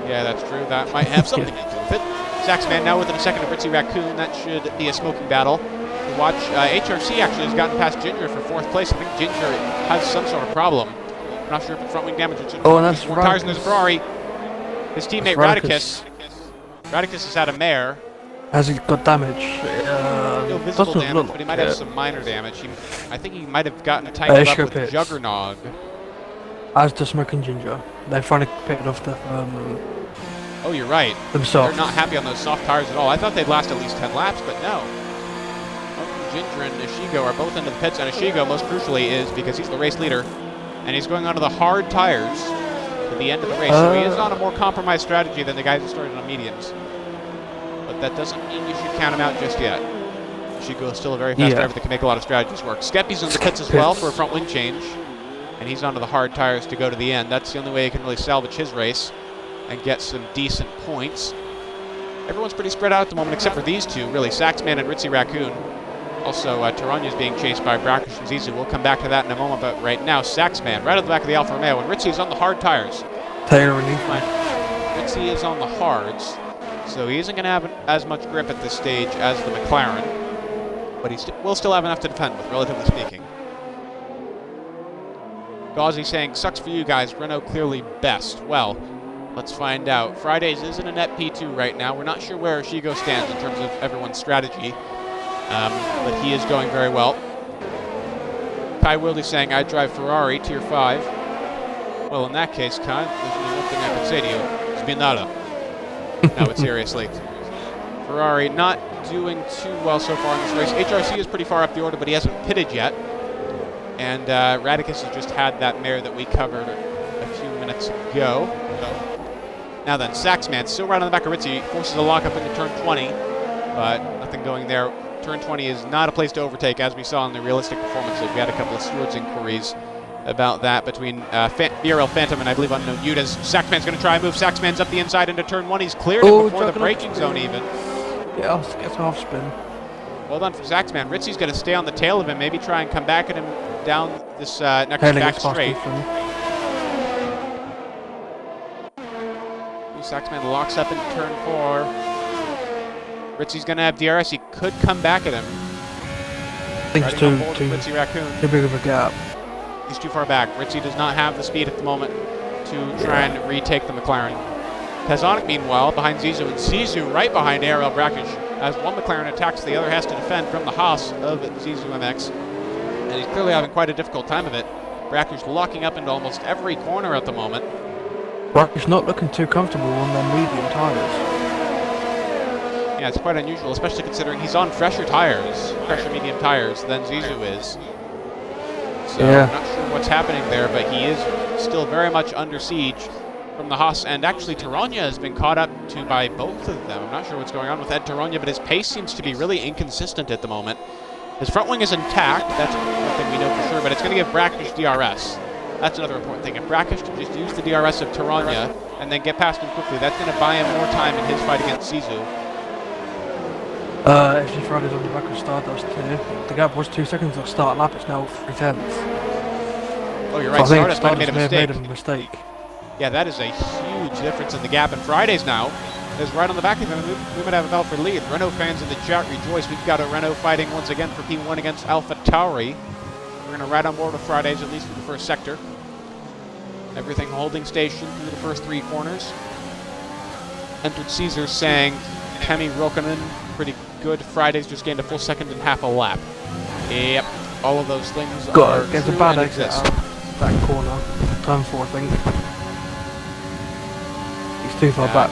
Yeah, that's true. That might have something to do with it. Saxman now within a second of Ritzy Raccoon. That should be a smoking battle. We watch HRC actually has gotten past Ginger for 4th place. I think Ginger has some sort of problem. I'm not sure if it's front wing damage or Oh, and that's more tires in his Ferrari. His teammate Radicus. Radicus has had a mare. Has he got damage? No visible damage, but he might have some minor damage. I think he might have gotten tangled up with Juggernog. As the Smoking Ginger. They finally picked off the... oh, you're right. Themselves. They're not happy on those soft tires at all. I thought they'd last at least 10 laps, but no. Ginger and Ishigo are both into the pits, and Ishigo, most crucially, is because he's the race leader. And he's going onto the hard tires to the end of the race. So he is on a more compromised strategy than the guys who started on mediums. But that doesn't mean you should count him out just yet. Chico is still a very fast driver that can make a lot of strategies work. Skeppy's in the pits as well for a front wing change. And he's onto the hard tires to go to the end. That's the only way he can really salvage his race and get some decent points. Everyone's pretty spread out at the moment except for these two, really. Saxman and Ritzy Raccoon. Also, Taranya is being chased by Brackish and Zizou. We'll come back to that in a moment, but right now, Saxman right at the back of the Alfa Romeo, and Ritzy is on the hard tires. Tire relief. Ritzy is on the hards, so he isn't going to have as much grip at this stage as the McLaren, but he will still have enough to defend with, relatively speaking. Gauzy saying, sucks for you guys, Renault clearly best. Well, let's find out. Fridays is in a net P2 right now. We're not sure where Shigo stands in terms of everyone's strategy. But he is going very well. Kai Wilde saying, I drive Ferrari, Tier 5. Well, in that case, Kai, there's only one thing I can say to you. It's Binada. No, but seriously. Ferrari not doing too well so far in this race. HRC is pretty far up the order, but he hasn't pitted yet. And Radicus has just had that mare that we covered a few minutes ago. So, now then, Saxman still right on the back of Ritzy. Forces a lock up into turn 20, but nothing going there. Turn 20 is not a place to overtake, as we saw in the realistic performances. We had a couple of stewards inquiries about that between BRL Phantom and I believe Unknown Yudas. Saxman's going to try and move. Saxman's up the inside into turn 1. He's cleared it before the braking zone even. Yeah, gets off spin. Well done for Saxman. Ritzy's going to stay on the tail of him, maybe try and come back at him down this next back straight. Saxman locks up in turn 4. Ritzy's going to have DRS. He could come back at him. I think it's Ritzy Raccoon. Too big of a gap. He's too far back. Ritzy does not have the speed at the moment to try and retake the McLaren. Pezonic, meanwhile, behind Zizou, and Zizou right behind ARL Brackish. As one McLaren attacks, the other has to defend from the Haas of Zizou MX. And he's clearly having quite a difficult time of it. Brackish locking up into almost every corner at the moment. Brackish not looking too comfortable on their medium tyres. Yeah, it's quite unusual, especially considering he's on fresher tires, fresher medium tires than Zizou is. So I'm not sure what's happening there, but he is still very much under siege from the Haas. And actually, Taranya has been caught up to by both of them. I'm not sure what's going on with Ed Taranya, but his pace seems to be really inconsistent at the moment. His front wing is intact, that's one thing we know for sure, but it's going to give Brackish DRS. That's another important thing. If Brackish can just use the DRS of Taranya and then get past him quickly, that's going to buy him more time in his fight against Zizou. Actually, Friday's on the back of Stardust too. The gap was 2 seconds at start lap, it's now 3/10. Oh, you're right, Stardust might have made a mistake. Yeah, that is a huge difference in the gap. And Fridays now is right on the back of him. We might have a battle for lead. Renault fans in the chat rejoice. We've got a Renault fighting once again for P1 against Alpha Tauri. We're going to ride on board with Fridays, at least for the first sector. Everything holding station through the first 3 corners. Entered Caesar saying, Kemi Roukonen, pretty good. Fridays just gained a full second and half a lap. Yep, all of those things are gets true a bad and exit exist. That corner. Turn 4, I think. He's too far back.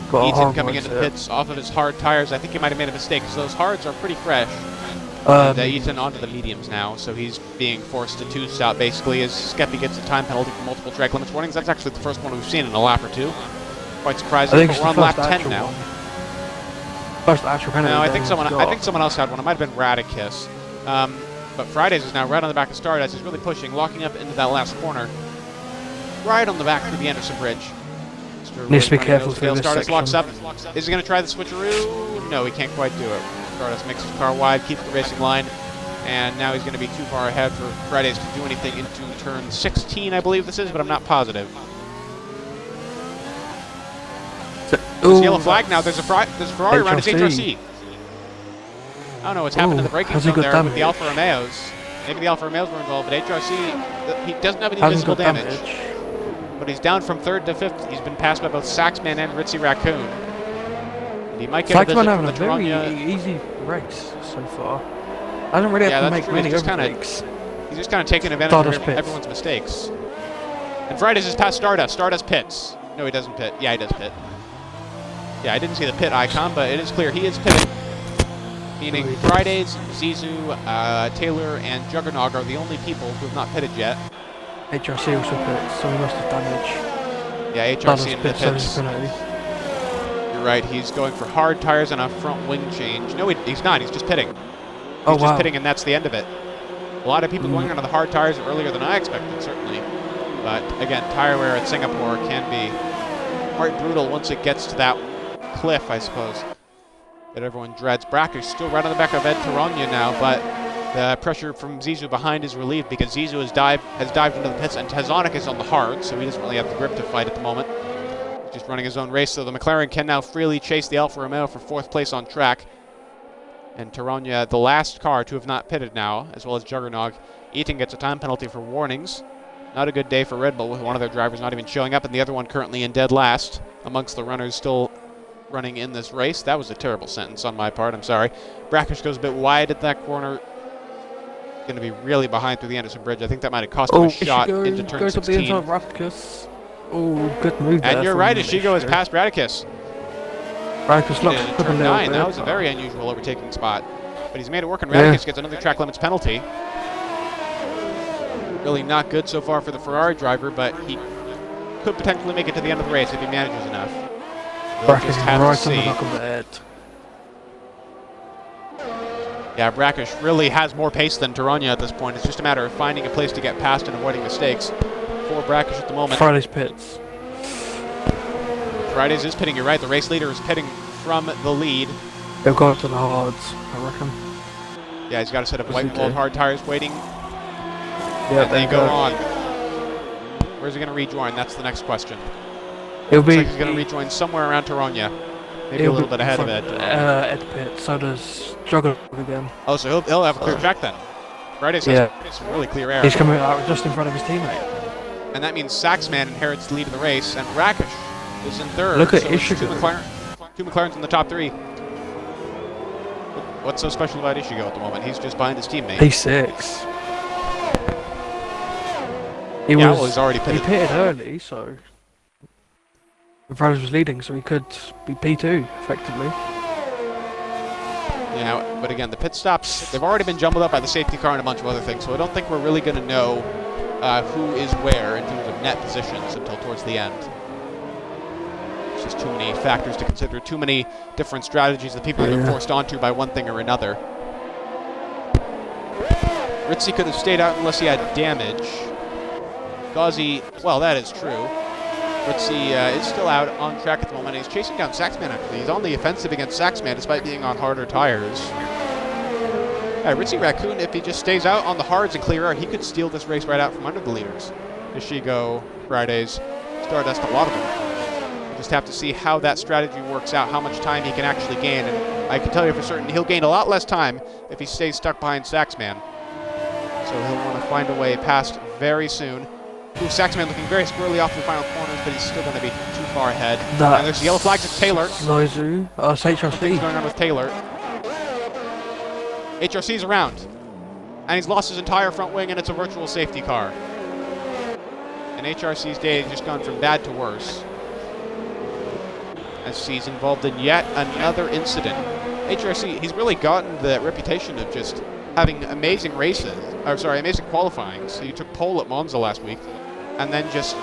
Eaton coming into the pits off of his hard tires. I think he might have made a mistake because those hards are pretty fresh. Eaton onto the mediums now, so he's being forced to 2-stop basically as Skeppy gets a time penalty for multiple track limits warnings. That's actually the first one we've seen in a lap or 2. Quite surprising, but we're on lap 10 now. First actual penalty. No, I think someone else had one. It might have been Radicus. But Fridays is now right on the back of Stardust. He's really pushing, locking up into that last corner. Right on the back through the Anderson Bridge. Needs to be careful through this Stardust section. locks up. Is he going to try the switcheroo? No, he can't quite do it. Stardust makes his car wide, keeps the racing line, and now he's going to be too far ahead for Fridays to do anything into turn 16, I believe this is, but I'm not positive. There's a yellow flag now. There's a Ferrari around his HRC. I don't know what's happened in the braking zone there with the Alfa Romeos. Maybe the Alfa Romeos were involved, but HRC, he doesn't have any visible damage. But he's down from 3rd to 5th. He's been passed by both Saxman and Ritzy Raccoon. And he might get Saxman having a a very easy race so far. I don't really have to make many overtakes. He's just kind of taking advantage of everyone's mistakes. And Fridays is past Stardust. Stardust pits. No, he doesn't pit. Yeah, he does pit. Yeah, I didn't see the pit icon, but it is clear he is pitting. Meaning Fridays, Zizou, Taylor, and Juggernog are the only people who have not pitted yet. HRC also pits, so he must have damaged. Yeah, Done HRC his in the pits, so he's pits. penalty. You're right, he's going for hard tires and a front wing change. No, he's not, he's just pitting. Oh, He's just wow. pitting and that's the end of it. A lot of people going onto the hard tires earlier than I expected, certainly. But again, tire wear at Singapore can be quite brutal once it gets to that cliff, I suppose, that everyone dreads. Brackish still right on the back of Ed Taranya now, but the pressure from Zizou behind is relieved because Zizou has dived into the pits and Tezonik is on the hard, so he doesn't really have the grip to fight at the moment. He's just running his own race, so the McLaren can now freely chase the Alfa Romeo for 4th place on track. And Taranya, the last car to have not pitted now, as well as Juggernog. Eaton gets a time penalty for warnings. Not a good day for Red Bull, with one of their drivers not even showing up and the other one currently in dead last amongst the runners still running in this race. That was a terrible sentence on my part, I'm sorry. Brackish goes a bit wide at that corner. Going to be really behind through the Anderson Bridge. I think that might have cost him a shot into turn goes 16. Up the inside Radicus. Oh, good move there. And you're right, Ishigo has passed Radicus. Radicus looks In up a turn little 9, bit. that was a very unusual overtaking spot. But he's made it work, and Radicus gets another track limits penalty. Really not good so far for the Ferrari driver, but he could potentially make it to the end of the race if he manages enough. We'll Brackish just have right to on the see. back of the head. Yeah, Brackish really has more pace than Taranya at this point. It's just a matter of finding a place to get past and avoiding mistakes for Brackish at the moment. Friday's pits. Fridays is pitting, you're right. The race leader is pitting from the lead. He'll go to the hards, I reckon. Yeah, he's got a set of What's he white-walled do? hard tires waiting. Yeah, and there they you go go. on. Where's he going to rejoin? That's the next question. He'll Looks be. like he's going to rejoin somewhere around Taranya. Maybe a he'll little be bit ahead of front- it. Ed Pitt, so does Juggernog again. Oh, so he'll have a clear track then. Fridays Yeah. has some really clear air. He's coming out just in front of his teammate. And that means Saxman inherits the lead of the race, and Brackish is in third. Look at so it's Ishigo. two McLarens in the top 3. What's so special about Ishigo at the moment? He's just behind his teammate. P6. He Yeah, was. well, he's already He pitted. pitted early, so. Fridays was leading, so he could be P2 effectively. Yeah, but again, the pit stops, they've already been jumbled up by the safety car and a bunch of other things, so I don't think we're really going to know who is where in terms of net positions until towards the end. There's just too many factors to consider, too many different strategies that people have been forced onto by one thing or another. Ritzy could have stayed out unless he had damage. Gauzy, well, that is true. Ritzy is still out on track at the moment. He's chasing down Saxman, actually. He's on the offensive against Saxman despite being on harder tires. Yeah, Ritzy Raccoon, if he just stays out on the hards and clear out, he could steal this race right out from under the leaders. Ishigo, Fridays, Stardust, a lot of them. We'll just have to see how that strategy works out, how much time he can actually gain. And I can tell you for certain he'll gain a lot less time if he stays stuck behind Saxman. So he'll want to find a way past very soon. Ooh, Saxman looking very squirrely off the final corners, but he's still going to be too far ahead. And there's the yellow flags at Taylor. Loizu. It's Something's HRC. going on with Taylor. HRC's around. And he's lost his entire front wing, and it's a virtual safety car. And HRC's day has just gone from bad to worse, as he's involved in yet another incident. HRC, he's really gotten the reputation of just having amazing races, amazing qualifying. So you took pole at Monza last week, and then just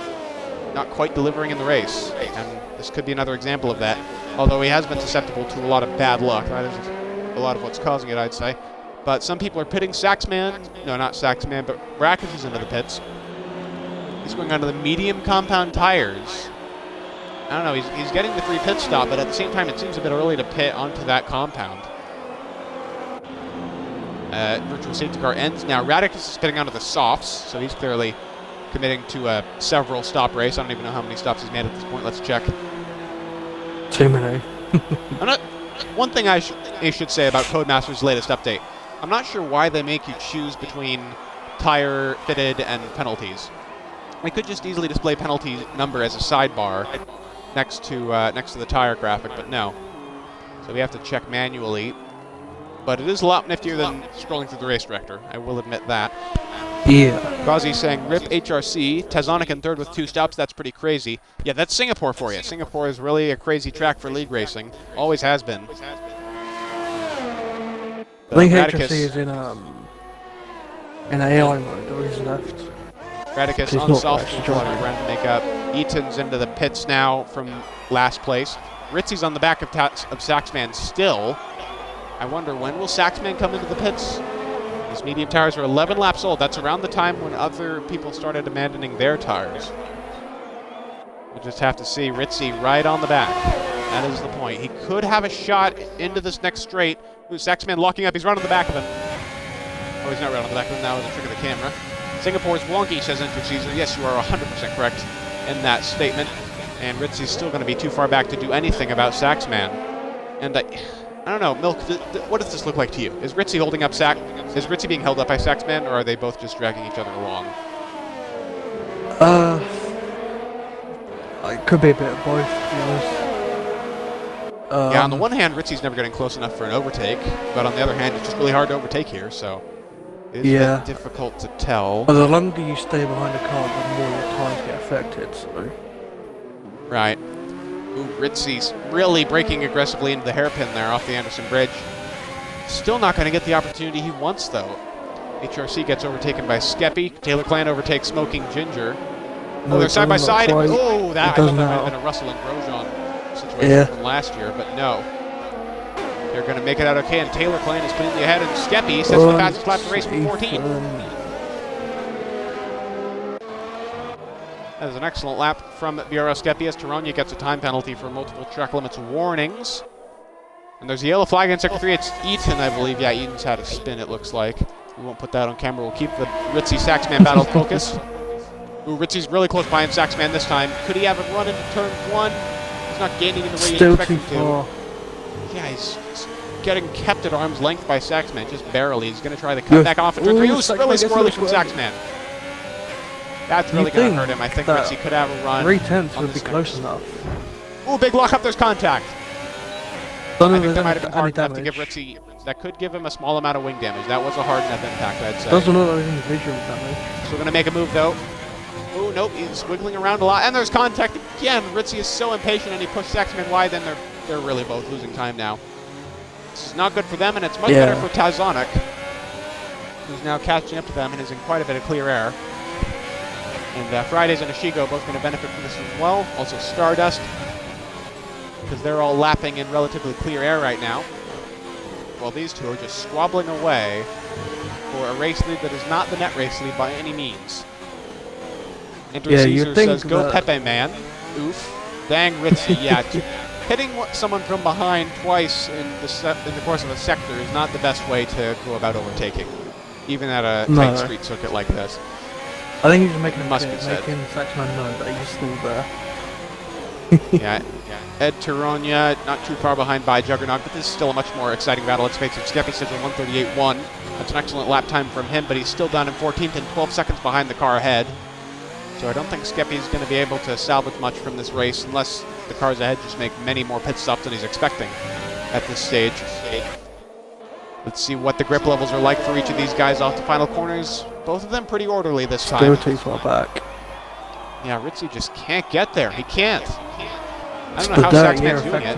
not quite delivering in the race. And this could be another example of that. Although he has been susceptible to a lot of bad luck. That is a lot of what's causing it, I'd say. But some people are pitting Saxman. No, not Saxman, but Brackish is into the pits. He's going onto the medium compound tires. I don't know, he's getting the free pit stop, but at the same time it seems a bit early to pit onto that compound. Virtual safety car ends now. Radicus is pitting onto the softs, so he's clearly committing to a several stop race. I don't even know how many stops he's made at this point. Let's check. Too many. One thing I should say about Codemaster's latest update. I'm not sure why they make you choose between tire, fitted, and penalties. They could just easily display penalty number as a sidebar next to the tire graphic, but no. So we have to check manually. But it is a lot niftier than scrolling through the race director. I will admit that. Yeah. Gauzy saying, RIP HRC, Tezonik in third with 2 stops, that's pretty crazy. Yeah, that's Singapore for you. Singapore is really a crazy track for league racing. Always has been. I think Radicus- HRC is in AI mode, or he's left. Radicus He's on not soft actually full driving. around to make up. Eaton's into the pits now from last place. Ritzy's on the back of Saxman still. I wonder, when will Saxman come into the pits? These medium tires are 11 laps old. That's around the time when other people started abandoning their tires. We'll just have to see. Ritzy right on the back. That is the point. He could have a shot into this next straight. Ooh, Saxman locking up. He's right on the back of him. Oh, he's not right on the back of him. That was a trick of the camera. Singapore's wonky, says Interseason. Yes, you are 100% correct in that statement. And Ritzy's still going to be too far back to do anything about Saxman. And I don't know, Milk, what does this look like to you? Is Ritzy holding up Is Ritzy being held up by Saxman, or are they both just dragging each other along? It could be a bit of both, to be honest. Yeah, on the one hand, Ritzy's never getting close enough for an overtake, but on the other hand, it's just really hard to overtake here, so it is a bit difficult to tell. But the longer you stay behind the car, the more your tires get affected, so... Right. Ooh, Ritzy's really braking aggressively into the hairpin there off the Anderson Bridge. Still not going to get the opportunity he wants, though. HRC gets overtaken by Skeppy. Taylor Clan overtakes Smoking Ginger. No, They're side by side. Oh, I thought that might have now. been a Russell and Grosjean situation from last year, but no. They're going to make it out okay, and Taylor Clan is cleanly ahead, and Skeppy sets the fastest lap of the race from 14. That is an excellent lap from BRS Skeppy as Tarania gets a time penalty for multiple track limits warnings. And there's a yellow flag in Sector 3. It's Eaton, I believe. Yeah, Eaton's had a spin, it looks like. We won't put that on camera. We'll keep the Ritzy-Saxman battle focus. Ooh, Ritzy's really close behind Saxman this time. Could he have a run into turn 1? He's not gaining in the way you expect him to. Yeah, he's getting kept at arm's length by Saxman, just barely. He's going to try the cutback off at turn 3. Ooh, really squirrely from Saxman. That's really going to hurt him. I think Ritzy could have a run. 3/10 would be close enough. Ooh, big lock up. There's contact. I think that might have been hard enough to give damage. Ritzy. That could give him a small amount of wing damage. That was a hard enough impact, I'd say. Doesn't look like any visual damage. So we're going to make a move, though. Oh, nope. He's wiggling around a lot. And there's contact again. Ritzy is so impatient, and he pushed Saxman wide. Then they're really both losing time now. This is not good for them, and it's much better for Tazonic, who's now catching up to them and is in quite a bit of clear air. And Fridays and Ashigo both going to benefit from this as well. Also Stardust, because they're all lapping in relatively clear air right now. While these two are just squabbling away for a race lead that is not the net race lead by any means. Enter Caesar says, go Pepe, man. Oof. Dang Ritzy, yeah. Hitting someone from behind twice in the course of a sector is not the best way to go about overtaking, even at a tight street circuit like this. I think he's just making Saxman know that he's still there. yeah. Ed Tironia, not too far behind by Juggernaut, but this is still a much more exciting battle. Let's face it, Skeppy says a 138.1. That's an excellent lap time from him, but he's still down in 14th and 12 seconds behind the car ahead. So I don't think Skeppy's going to be able to salvage much from this race unless the cars ahead just make many more pit stops than he's expecting at this stage. Let's see what the grip levels are like for each of these guys off the final corners. Both of them pretty orderly this time. Still too far back. Yeah, Ritzy just can't get there. He can't. I don't know how Saxman's doing it.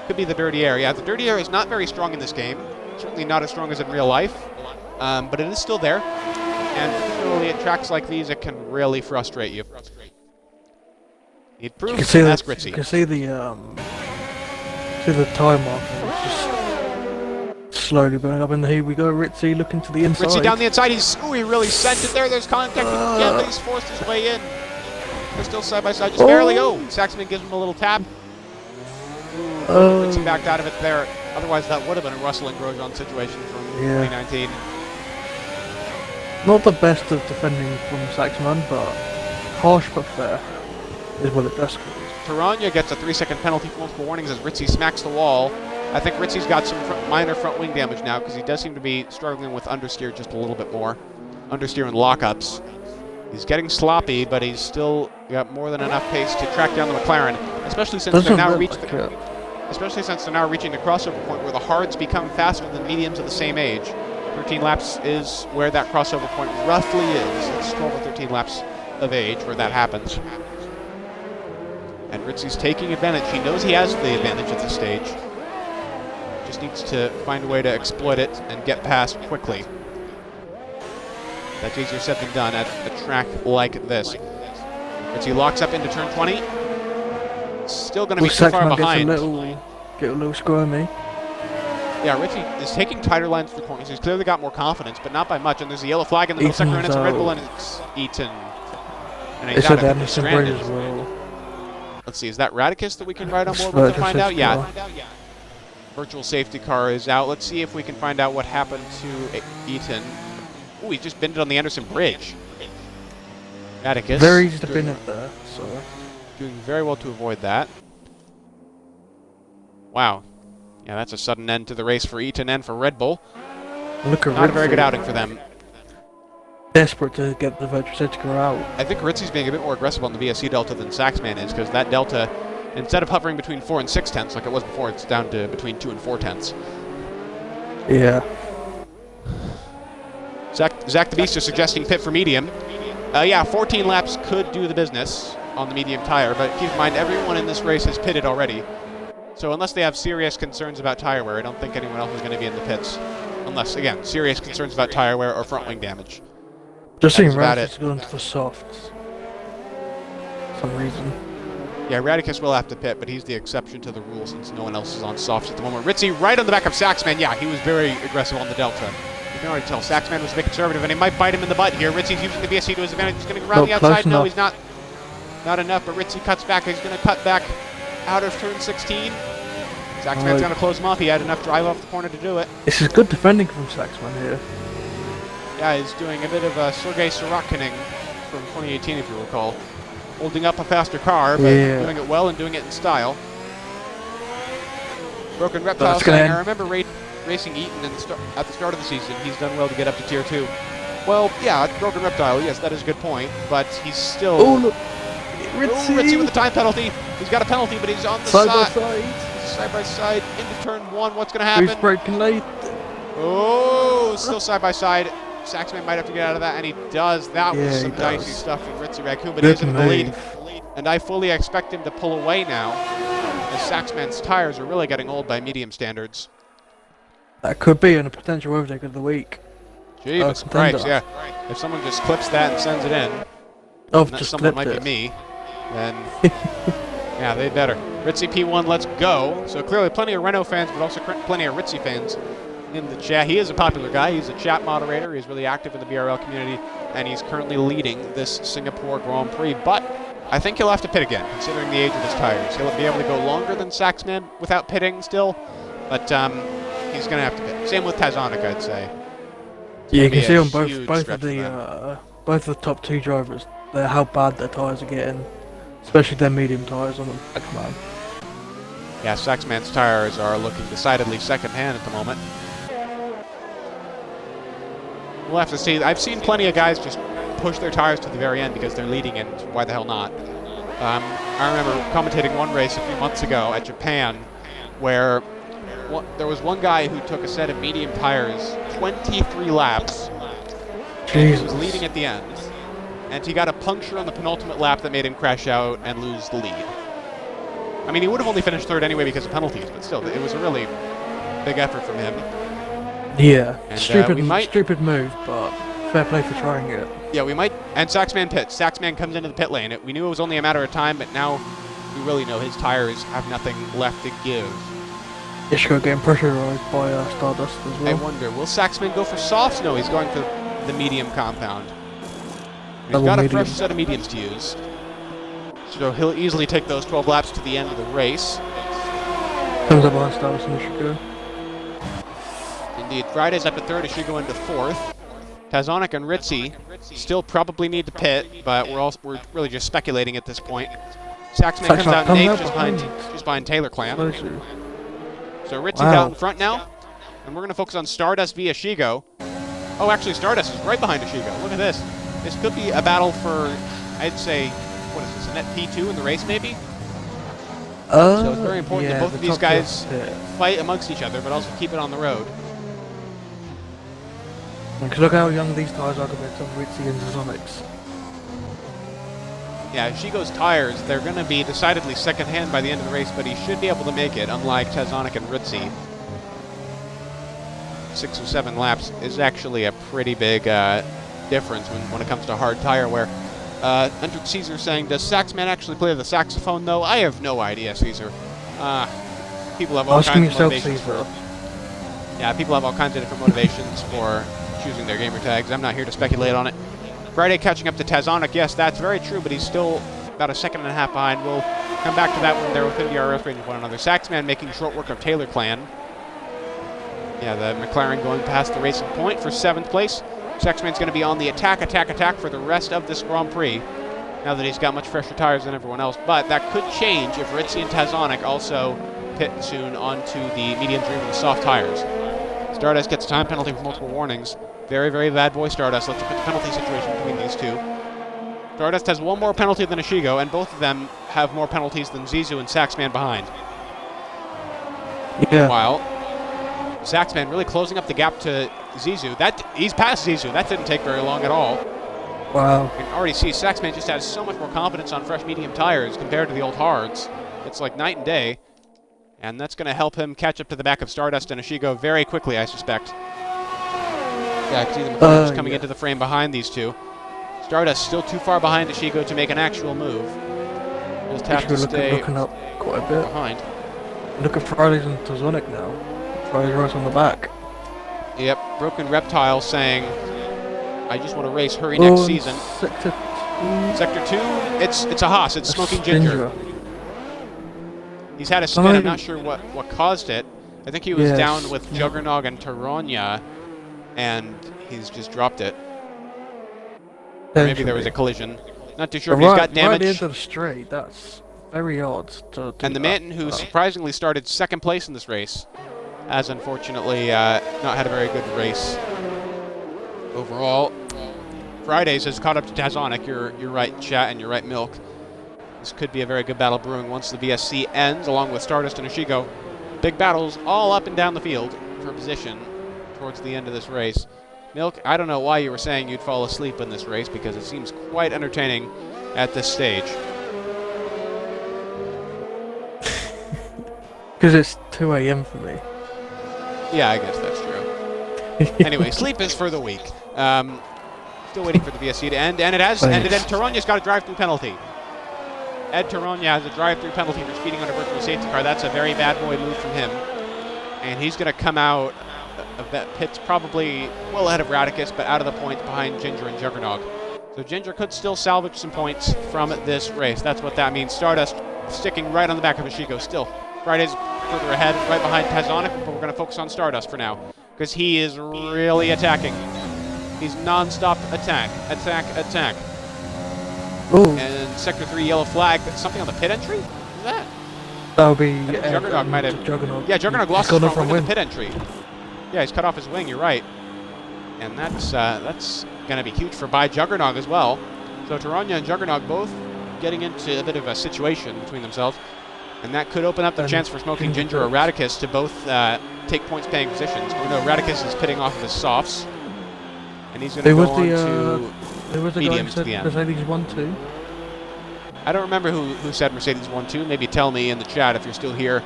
Could be the dirty air. Yeah, the dirty air is not very strong in this game. Certainly not as strong as in real life. But it is still there. And particularly at tracks like these, it can really frustrate you. It proves to ask Ritzy. You can see the time marker. It's just slowly going up, and here we go. Ritzy looking to the inside. Ritzy down the inside. He really sent it there. There's contact again, but he's forced his way in. They're still side by side, just barely. Oh, Saxman gives him a little tap. Ritzy backed out of it there. Otherwise, that would have been a Russell and Grosjean situation from 2019. Not the best of defending from Saxman, but harsh but fair is what it does. Tarania gets a 3-second penalty for multiple warnings as Ritzy smacks the wall. I think Ritzy's got some minor front wing damage now because he does seem to be struggling with understeer just a little bit more. Understeer and lockups. He's getting sloppy, but he's still got more than enough pace to track down the McLaren, especially since they're now reaching the crossover point where the hards become faster than mediums of the same age. 13 laps is where that crossover point roughly is. It's 12 or 13 laps of age where that happens. And Ritzy's taking advantage. He knows he has the advantage at this stage. Just needs to find a way to exploit it and get past quickly. That's easier said than done at a track like this. As he locks up into turn 20. Still going to be too far behind. Get a little squirmy. Yeah, Richie is taking tighter lines through corners. He's clearly got more confidence, but not by much. And there's a yellow flag in the middle sector, and it's a Red Bull, and it's Eaton. And he's out of stranded. As well. Let's see, is that Radicus that we can ride on board with to find out? Yeah. Virtual safety car is out. Let's see if we can find out what happened to Eaton. Ooh, he's just bended on the Anderson Bridge. Radicus. Very easy to bin it there, so. Doing very well to avoid that. Wow. Yeah, that's a sudden end to the race for Eaton and for Red Bull. Look at Not a very good outing for them. Desperate to get the virtual safety car out. I think Ritzy's being a bit more aggressive on the VSC Delta than Saxman is, because that Delta, instead of hovering between 4 and 6 tenths like it was before, it's down to between 2 and 4 tenths. Yeah. Zach the Beast is suggesting pit for medium. Yeah, 14 laps could do the business on the medium tire, but keep in mind everyone in this race has pitted already. So unless they have serious concerns about tire wear, I don't think anyone else is going to be in the pits. Unless, again, serious concerns about tire wear or front wing damage. Just seeing Radicus going to the softs. For some reason. Yeah, Radicus will have to pit, but he's the exception to the rule since no one else is on softs at the moment. Ritzy right on the back of Saxman. Yeah, he was very aggressive on the Delta. You can already tell Saxman was a bit conservative, and he might bite him in the butt here. Ritzy's using the VSC to his advantage. He's going to go around the outside. No, he's not. Not enough, but Ritzy cuts back. He's going to cut back out of turn 16. Saxman's going to close him off. He had enough drive off the corner to do it. This is good defending from Saxman here. Yeah, he's doing a bit of a Sergei Sorokining from 2018, if you recall. Holding up a faster car, but doing it well and doing it in style. Broken Reptile saying, I remember racing Eaton at the start of the season. He's done well to get up to Tier 2. Well, yeah, Broken Reptile, yes, that is a good point, but he's still... Oh, look! Ritzy with the time penalty. He's got a penalty, but he's on the side. Side by side into turn 1. What's going to happen? He's braking late. Oh, still side by side. Saxman might have to get out of that, and he does. That was some dicey stuff from Ritzy Raccoon, but he's in the lead. And I fully expect him to pull away now, as Saxman's tires are really getting old by medium standards. That could be in a potential overtake of the week. Jesus Christ, yeah. If someone just clips that and sends it in, and just someone might be me, then yeah, they better. Ritzy P1, let's go. So clearly plenty of Renault fans, but also plenty of Ritzy fans in the chat. He is a popular guy. He's a chat moderator. He's really active in the BRL community, and he's currently leading this Singapore Grand Prix. But I think he'll have to pit again, considering the age of his tires. He'll be able to go longer than Saxman without pitting still, but he's going to have to pit. Same with Tazonic, I'd say. Yeah, you can see on both of the top two drivers how bad their tires are getting, especially their medium tires on the back, man. Yeah, Saxman's tires are looking decidedly second-hand at the moment. We'll have to see. I've seen plenty of guys just push their tires to the very end because they're leading, and why the hell not? I remember commentating one race a few months ago at Japan where there was one guy who took a set of medium tires 23 laps. Jesus. He was leading at the end, and he got a puncture on the penultimate lap that made him crash out and lose the lead. I mean, he would have only finished third anyway because of penalties, but still, it was a really big effort from him. Yeah, and, stupid move, but fair play for trying it. Yeah, we might. And Saxman pits. Saxman comes into the pit lane. We knew it was only a matter of time, but now we really know his tires have nothing left to give. Ishiko getting pressurized by Stardust as well. I wonder, will Saxman go for softs? No, he's going for the medium compound. He's got a fresh set of mediums to use. So he'll easily take those 12 laps to the end of the race. Comes up behind Stardust and Ishiko. Indeed, Friday's up at third, Ishiko into fourth. Tazonic and Ritzy still probably need to pit, but we're really just speculating at this point. Saxman comes out in eighth, just behind Taylor Clamp. So Ritzy's out in front now, and we're going to focus on Stardust via Shigo. Oh, actually, Stardust is right behind Shigo. Look at this. This could be a battle for, I'd say, what is this, a net P2 in the race, maybe? So it's very important that both of these guys fight amongst each other, but also keep it on the road. Because look how young these tires are compared to Ritzy and Tazonic's. Yeah, Shigo's tires, they're going to be decidedly second-hand by the end of the race, but he should be able to make it, unlike Tazonic and Ritzy. 6 or 7 laps is actually a pretty big difference when it comes to hard tire wear. Hendrik Caesar saying, does Saxman actually play the saxophone, though? I have no idea, Caesar. People have all kinds of motivations for... Yeah, people have all kinds of different motivations for choosing their gamer tags. I'm not here to speculate on it. Friday catching up to Tazonic. Yes, that's very true, but he's still about a second and a half behind. We'll come back to that when they're within the RS range of one another. Saxman making short work of Taylor Clan. Yeah, the McLaren going past the racing point for 7th place. Saxman's going to be on the attack for the rest of this Grand Prix, now that he's got much fresher tires than everyone else. But that could change if Ritzy and Tazonic also pit soon onto the mediums or even the soft tires. Stardust gets a time penalty for multiple warnings. Very, very bad boy Stardust. Let's look at the penalty situation between these two. Stardust has one more penalty than Ishigo, and both of them have more penalties than Zizou and Saxman behind. Yeah. Meanwhile, Saxman really closing up the gap to Zizou. He's past Zizou. That didn't take very long at all. Wow. You can already see Saxman just has so much more confidence on fresh medium tires compared to the old hards. It's like night and day. And that's going to help him catch up to the back of Stardust and Ishigo very quickly, I suspect. Yeah, I can see the McLaren's coming into the frame behind these two. Stardust still too far behind Ishigo to make an actual move. Just have to stay looking up quite a bit behind. Look at Friday's and Tazonic now. Friday's right on the back. Yep, Broken Reptile saying, I just want to race, hurry next season. Sector 2, it's a Haas, it's Smoking Ginger. He's had a spin, I'm not sure what caused it. I think he was down with Juggernog and Taronya, and he's just dropped it. Or maybe there was a collision. Not too sure if he's got damage. Right into the straight, that's very odd to do. And the man who surprisingly started 2nd place in this race has unfortunately not had a very good race overall. Fridays has caught up to Tazonic. You're right, Chat, and you're right, Milk. This could be a very good battle brewing once the VSC ends, along with Stardust and Ishigo. Big battles all up and down the field for position towards the end of this race. Milk, I don't know why you were saying you'd fall asleep in this race, because it seems quite entertaining at this stage. Because it's 2 a.m. for me. Yeah, I guess that's true. Anyway, sleep is for the weak. Still waiting for the VSC to end, and it has ended, and Taronya's got a drive-through penalty. Ed Taronya has a drive-through penalty for speeding on a virtual safety car. That's a very bad boy move from him. And he's going to come out of that pit's probably well ahead of Radicus, but out of the points behind Ginger and Juggernog. So Ginger could still salvage some points from this race. That's what that means. Stardust sticking right on the back of Ishigo still. Friday's further ahead, right behind Tazonic, but we're going to focus on Stardust for now, because he is really attacking. He's non-stop attack. Ooh. And Sector 3 yellow flag. Something on the pit entry? What is that? That'll be Juggernog might have. Juggernog. Yeah, Juggernog lost his front wing in the pit entry. Yeah, he's cut off his wing. You're right, and that's going to be huge for Juggernog as well. So Taronya and Juggernog both getting into a bit of a situation between themselves, and that could open up the chance for Smoking Ginger or Radicus to both take points-paying positions. We know Radicus is pitting off of his softs, and he's going to go on to mediums to the end. Mercedes 1-2. I don't remember who said Mercedes 1-2. Maybe tell me in the chat if you're still here.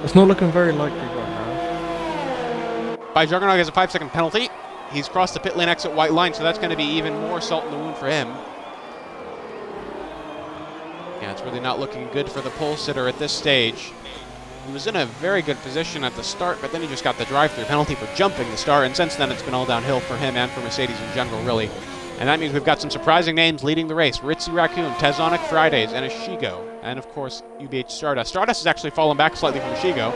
It's not looking very likely right now. Juggernog has a 5-second penalty. He's crossed the pit lane exit white line, so that's going to be even more salt in the wound for him. Yeah, it's really not looking good for the pole sitter at this stage. He was in a very good position at the start, but then he just got the drive-through penalty for jumping the start, and since then it's been all downhill for him and for Mercedes in general, really. And that means we've got some surprising names leading the race. Ritzy Raccoon, Tazonic Fridays, and Ishigo. And of course, UBH Stardust. Stardust has actually fallen back slightly from Ishigo.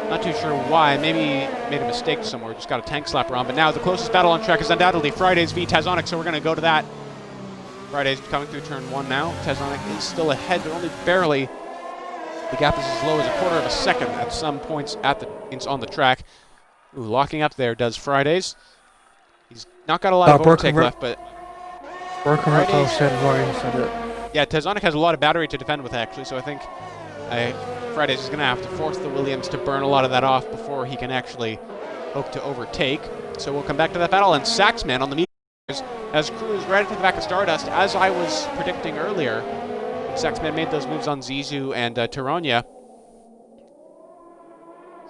Not too sure why. Maybe made a mistake somewhere. Just got a tank slapper on. But now the closest battle on track is undoubtedly Fridays v Tazonic, so we're going to go to that. Fridays coming through turn 1 now. Tazonic is still ahead, but only barely. The gap is as low as a quarter of a second at some points on the track. Ooh, locking up there does Fridays. He's not got a lot of overtake left, but Broken Reptile said Ryan said it. Yeah, Tazonic has a lot of battery to defend with, actually, so I think Fridays is going to have to force the Williams to burn a lot of that off before he can actually hope to overtake. So we'll come back to that battle, and Saxman on the mediums has cruised right into the back of Stardust, as I was predicting earlier. Saxman made those moves on Zizou and Taronya.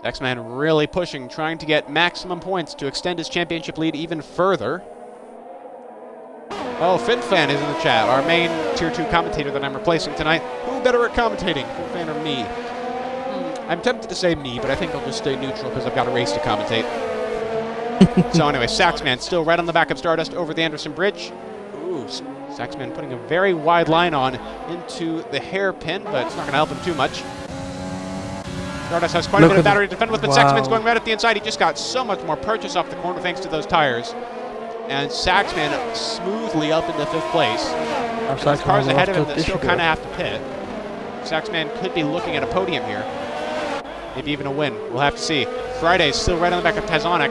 Saxman really pushing, trying to get maximum points to extend his championship lead even further. Oh, FinFan is in the chat, our main Tier 2 commentator that I'm replacing tonight. Who better at commentating, FinFan or me? I'm tempted to say me, but I think I'll just stay neutral because I've got a race to commentate. So anyway, Saxman still right on the back of Stardust over the Anderson Bridge. Ooh, Saxman putting a very wide line on into the hairpin, but it's not going to help him too much. Stardust has quite a bit of battery to defend with, but Saxman's going right at the inside. He just got so much more purchase off the corner thanks to those tires. And Saxman smoothly up into 5th place. There's cars ahead of him that still kind of have to pit. Saxman could be looking at a podium here. Maybe even a win. We'll have to see. Friday's still right on the back of Tazonic.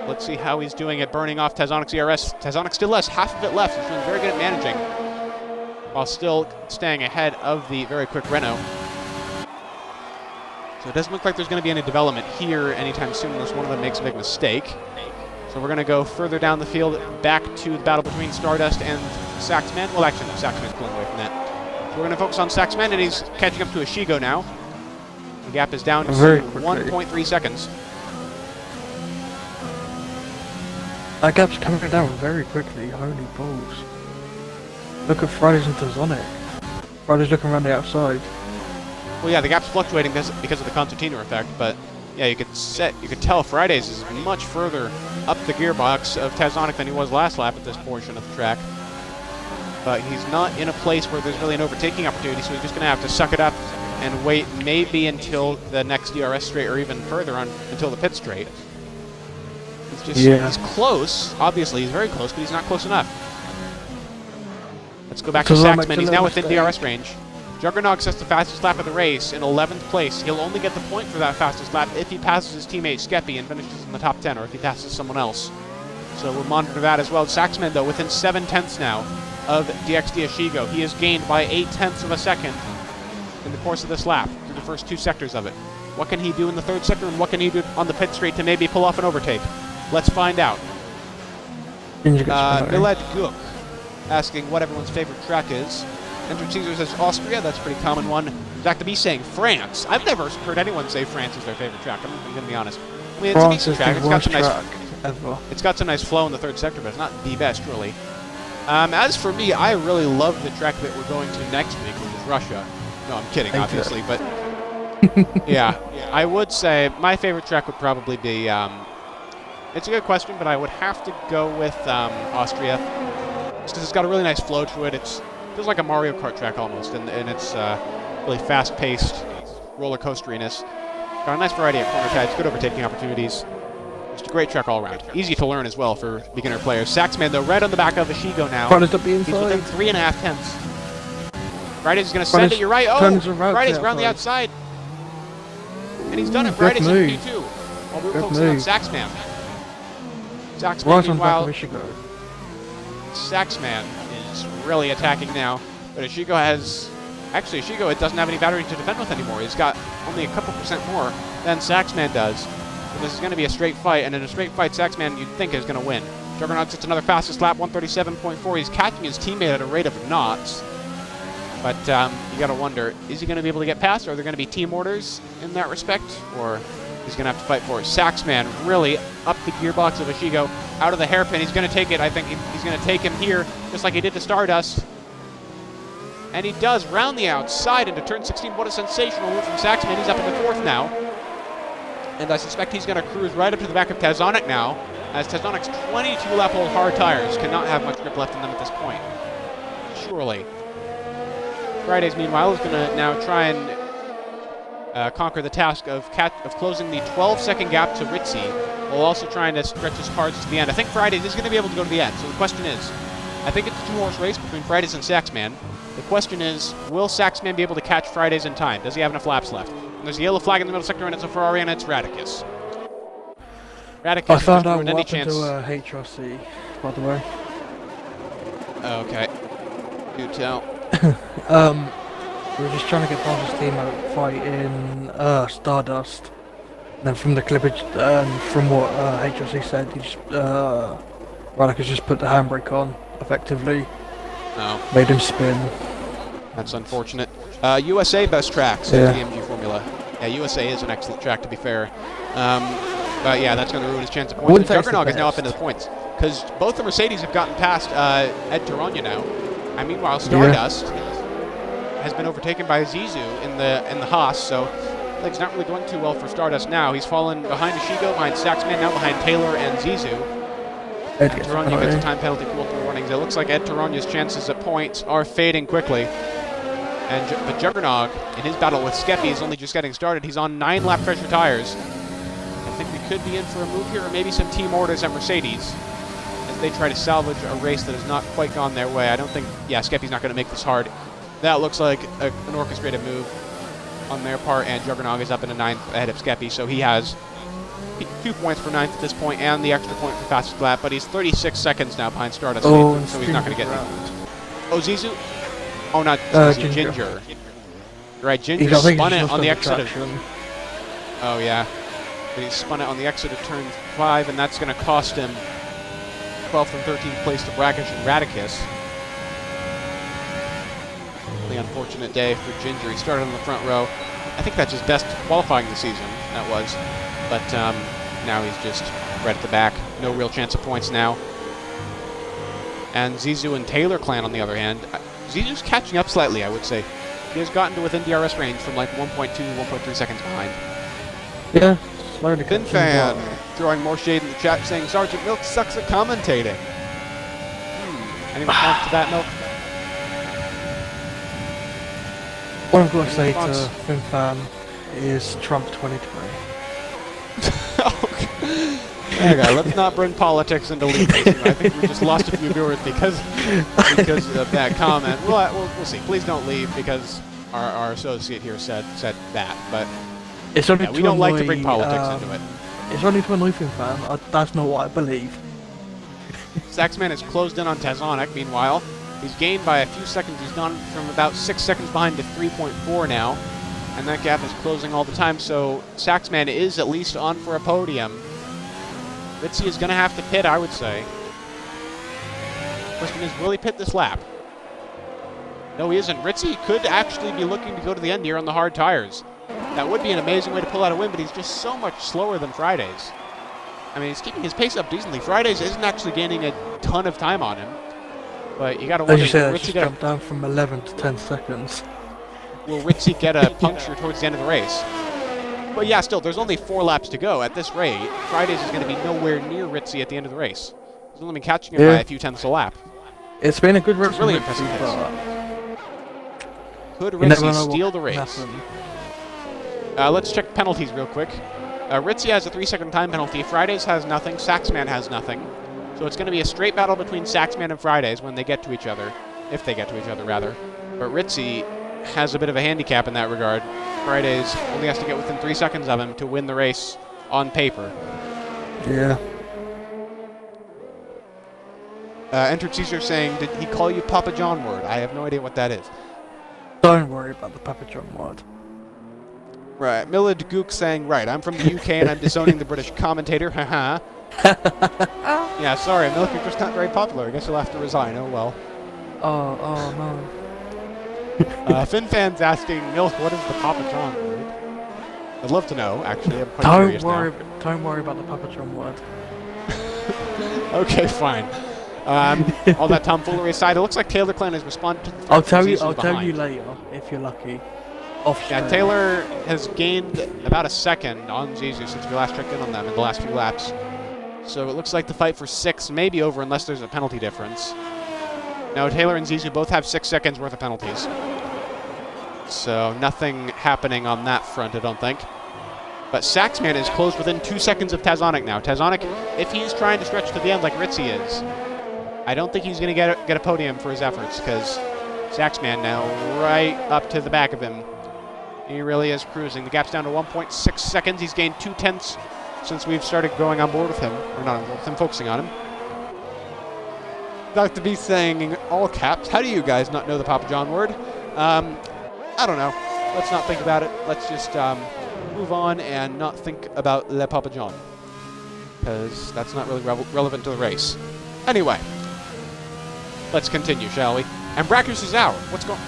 Let's see how he's doing at burning off Tazonic's ERS. Tazonic still has half of it left. He's doing very good at managing, while still staying ahead of the very quick Renault. So it doesn't look like there's going to be any development here anytime soon unless one of them makes a big mistake. So we're going to go further down the field, back to the battle between Stardust and Saxman. Well, actually, no, Saxman's pulling away from that. So we're going to focus on Saxman, and he's catching up to Ishigo now. The gap is down to 1.3 seconds. That gap's coming down very quickly, holy balls. Look at Friday's and Tazonic. Friday's looking around the outside. Well, yeah, the gap's fluctuating because of the concertina effect, but yeah, you could tell Friday's is much further up the gearbox of Tazonic than he was last lap at this portion of the track. But he's not in a place where there's really an overtaking opportunity, so he's just going to have to suck it up and wait maybe until the next DRS straight or even further on until the pit straight. He's close, obviously, he's very close, but he's not close enough. Let's go back to Saxman, he's now within DRS range. Juggernog sets the fastest lap of the race in 11th place. He'll only get the point for that fastest lap if he passes his teammate Skeppy and finishes in the top 10, or if he passes someone else. So we'll monitor that as well. Saxman, though, within 7/10 now of DXD Ishigo. He has gained by 0.8 of a second in the course of this lap through the first 2 sectors of it. What can he do in the 3rd sector, and what can he do on the pit straight to maybe pull off an overtake? Let's find out. Miled Guk asking what everyone's favorite track is. Enter Caesar says Austria, that's a pretty common one. In fact, to be saying France. I've never heard anyone say France is their favorite track. I'm going to be honest. I mean, it's a decent track. It's got some nice flow in the 3rd sector, but it's not the best, really. As for me, I really love the track that we're going to next week, which is Russia. No, I'm kidding, obviously, but yeah, I would say my favorite track would probably be. It's a good question, but I would have to go with Austria, just because it's got a really nice flow to it. It feels like a Mario Kart track almost, and it's really fast-paced, roller coasteriness. Got a nice variety of corner types, good overtaking opportunities. Just a great track all around. Easy to learn as well for beginner players. Saxman, though, right on the back of Ishigo now. He's within 3.5 tenths. Friday's going to send it. You're right. Oh, Friday's around the outside. And he's done it. Friday's in P2. While we're focusing on Saxman. Saxman, meanwhile, Saxman is really attacking now. But Ishigo has... Actually, Ishigo doesn't have any battery to defend with anymore. He's got only a couple % more than Saxman does. So this is going to be a straight fight, and in a straight fight, Saxman, you'd think, is going to win. Juggernaut sets another fastest lap, 137.4. He's catching his teammate at a rate of knots. But you got to wonder, is he going to be able to get past? Are there going to be team orders in that respect? Or he's going to have to fight for it? Saxman really up the gearbox of Ishigo, out of the hairpin. He's going to take it. I think he's going to take him here, just like he did to Stardust. And he does round the outside into turn 16. What a sensational move from Saxman. He's up into 4th now. And I suspect he's going to cruise right up to the back of Tazonic now, as Tazonic's 22-lap-old hard tires cannot have much grip left in them at this point. Surely. Fridays, meanwhile, is going to now try and conquer the task of closing the 12-second gap to Ritzy, while also trying to stretch his cards to the end. I think Fridays is going to be able to go to the end. So the question is, I think it's a 2-horse race between Fridays and Saxman. The question is, will Saxman be able to catch Fridays in time? Does he have enough laps left? And there's a yellow flag in the middle sector, and it's a Ferrari, and it's Radicus. Radicus, I found out what happened to HRC, by the way. Okay. Do tell. We were just trying to get past his team out fight in Stardust. And then from the clippage, from what HRC said, he just, Radicus just put the handbrake on, effectively. No. Made him spin. That's unfortunate. USA best tracks in the AMG Formula. Yeah, USA is an excellent track, to be fair. But yeah, that's going to ruin his chance of Wouldn't points. say it's the Juggernog is now up best. into the points because both the Mercedes have gotten past Ed Tarogna now. And meanwhile, Stardust has been overtaken by Zizou in the Haas, so things not really going too well for Stardust now. He's fallen behind Ishigo, behind Saxman, now behind Taylor and Zizou. Ed And gets Tarogna penalty. gets a time penalty for multiple warnings. It looks like Ed Tarogna's chances at points are fading quickly. But Juggernog, in his battle with Skeppy, is only just getting started. He's on 9-lap pressure tires. I think we could be in for a move here, or maybe some team orders at Mercedes as they try to salvage a race that has not quite gone their way. I don't think, yeah, Skeppy's not going to make this hard. That looks like an orchestrated move on their part, and Juggernog is up in a 9th ahead of Skeppy, so he has 2 points for 9th at this point and the extra point for fastest lap, but he's 36 seconds now behind Stardust, Oh, so he's not going to get Ginger. any. Oh, Zizou? Oh, not Zizou, Ginger. Right, Ginger spun it on the exit of... Oh, yeah. But he spun it on the exit of turn 5, and that's going to cost him 12th and 13th place to Brackish and Radicus. The unfortunate day for Ginger. He started on the front row. I think that's his best qualifying this season, that was. But now he's just right at the back. No real chance of points now. And Zizou and Taylor Clan, on the other hand, Zizou's catching up slightly, I would say. He has gotten to within DRS range from like 1.2 to 1.3 seconds behind. Yeah, slowly Fin catching Fan up. throwing more shade in the chat saying Sergeant Milk sucks at commentating. Any response to that, Milk? What I've got to say Response. to FinFan is Trump 2020. There you go. Let's not bring politics into league racing. I think we just lost a few viewers because of that comment. We'll see. Please don't leave because our associate here said that. But It's only yeah, we don't like to bring annoy, politics into it. It's only to annoy FinFan. That's not what I believe. Saxman has closed in on Tazonic. Meanwhile, he's gained by a few seconds. He's gone from about 6 seconds behind to 3.4 now. And that gap is closing all the time. So Saxman is at least on for a podium. Ritzy is going to have to pit, I would say. Question is, will he pit this lap? No, he isn't. Ritzy could actually be looking to go to the end here on the hard tires. That would be an amazing way to pull out a win, but he's just so much slower than Fridays. I mean, he's keeping his pace up decently. Fridays isn't actually gaining a ton of time on him. But you got to As wonder, you said, will it's Ritzy just get jumped down from 11 to 10 seconds. a puncture towards the end of the race? But yeah, still, there's only 4 laps to go. At this rate, Fridays is going to be nowhere near Ritzy at the end of the race. He's only been catching him by a few tenths a lap. It's been a good race. Really for Ritzy, impressive but Could you never know Ritzy what steal the can race? happen. Let's check penalties real quick. Ritzy has a 3-second time penalty. Fridays has nothing. Saxman has nothing. So it's going to be a straight battle between Saxman and Fridays when they get to each other. If they get to each other, rather. But Ritzy has a bit of a handicap in that regard. Fridays only has to get within 3 seconds of him to win the race on paper. Yeah. Entered Caesar saying, did he call you Papa John word? I have no idea what that is. Don't worry about the Papa John word. Right, Millard Gook saying, right, I'm from the UK and I'm disowning the British commentator, haha. Yeah, sorry, Milk, you're just not very popular. I guess you'll have to resign, oh well. Oh no. FinFan's asking, Milk, what is the Papa John word? I'd love to know, actually. I'm quite curious now. Don't worry about the Papa John word. Okay, fine. All that tomfoolery aside, it looks like Taylor Clan has responded to the threat I'll from tell you. Zizou's I'll tell you behind. later if you're lucky. Off Yeah, stream. Taylor has gained about a second on Zizou since we last checked in on them in the last few laps. So it looks like the fight for 6 may be over unless there's a penalty difference. Now, Taylor and Zizou both have 6 seconds worth of penalties. So nothing happening on that front, I don't think. But Saxman is closed within 2 seconds of Tazonic now. Tazonic, if he's trying to stretch to the end like Ritzy is, I don't think he's going to get a podium for his efforts because Saxman now right up to the back of him. He really is cruising. The gap's down to 1.6 seconds. He's gained 2 tenths since we've started going on board with him. Or not on board with him, focusing on him. Dr. B saying in all caps, how do you guys not know the Papa John word? I don't know. Let's not think about it. Let's just move on and not think about Le Papa John. Because that's not really relevant to the race. Anyway. Let's continue, shall we? And Brackish is out. What's going...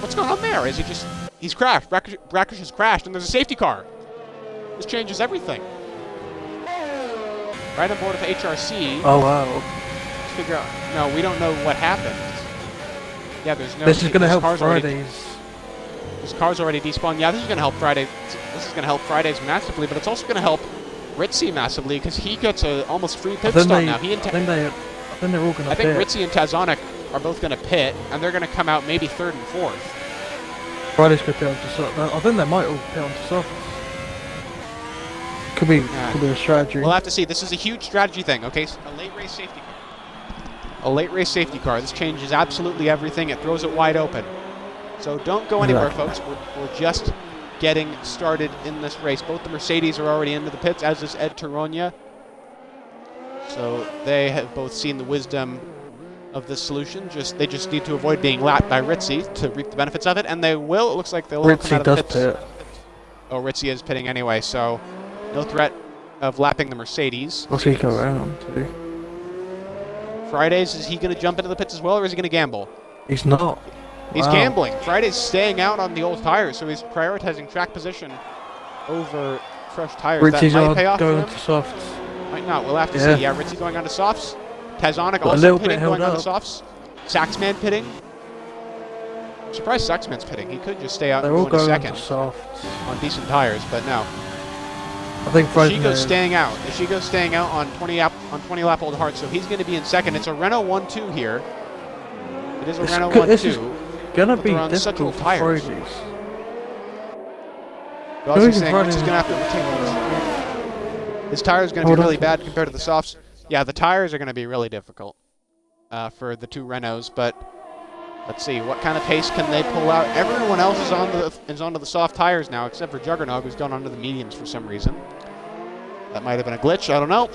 What's going on there? Is he just... He's crashed. Brackish has crashed, and there's a safety car. This changes everything. Right on board with HRC. Oh wow. Let's figure out... No, we don't know what happened. Yeah, there's no... This is going to help Fridays. This car's already despawned. Yeah, this is going to help Friday. This is going to help Fridays massively, but it's also going to help Ritzy massively because he gets a almost free pit stop now. I think they're all going to pit. I think Ritzy and Tazonic are both going to pit, and they're going to come out maybe 3rd and 4th. Fridays could pit onto soft. I think they might all pit onto soft. Could be a strategy. We'll have to see. This is a huge strategy thing. Okay, so a late race safety car. A late race safety car. This changes absolutely everything. It throws it wide open. So don't go anywhere, folks. We're just getting started in this race. Both the Mercedes are already into the pits, as is Ed Taronia. So they have both seen the wisdom of this solution. They just need to avoid being lapped by Ritzy to reap the benefits of it, and they will. It looks like they'll all come out of the pits. Pit. Oh, Ritzy is pitting anyway, so no threat of lapping the Mercedes. What's he go around to? Fridays, is he going to jump into the pits as well, or is he going to gamble? He's not. He's Wow. gambling. Friday's staying out on the old tires, so he's prioritizing track position over fresh tires. Ritzy's that might pay off for going him. to softs. Might not. We'll have to see. Yeah, Ritzy going on to softs. Tazonic A also little bit pitting, held going on up. to softs. Saxman pitting. I'm surprised Saxman's pitting. He could just stay out They're and all go into going second to softs. on decent tires, but no. I think Fridays. Ishigo's staying out. Ishigo's staying out on 20 lap old hard, so he's going to be in second. It's a Renault 1-2 here. It is a Renault 1-2. Gonna but be they're on such difficult old for tires. Fridays. You're also Maybe saying Fridays Ritzy's going to have to overtake his tires going to be really bad compared to the softs. Yeah, the tires are going to be really difficult for the two Renaults, but let's see what kind of pace can they pull out. Everyone else is onto the soft tires now, except for Juggernog, who's gone onto the mediums for some reason. That might have been a glitch. I don't know,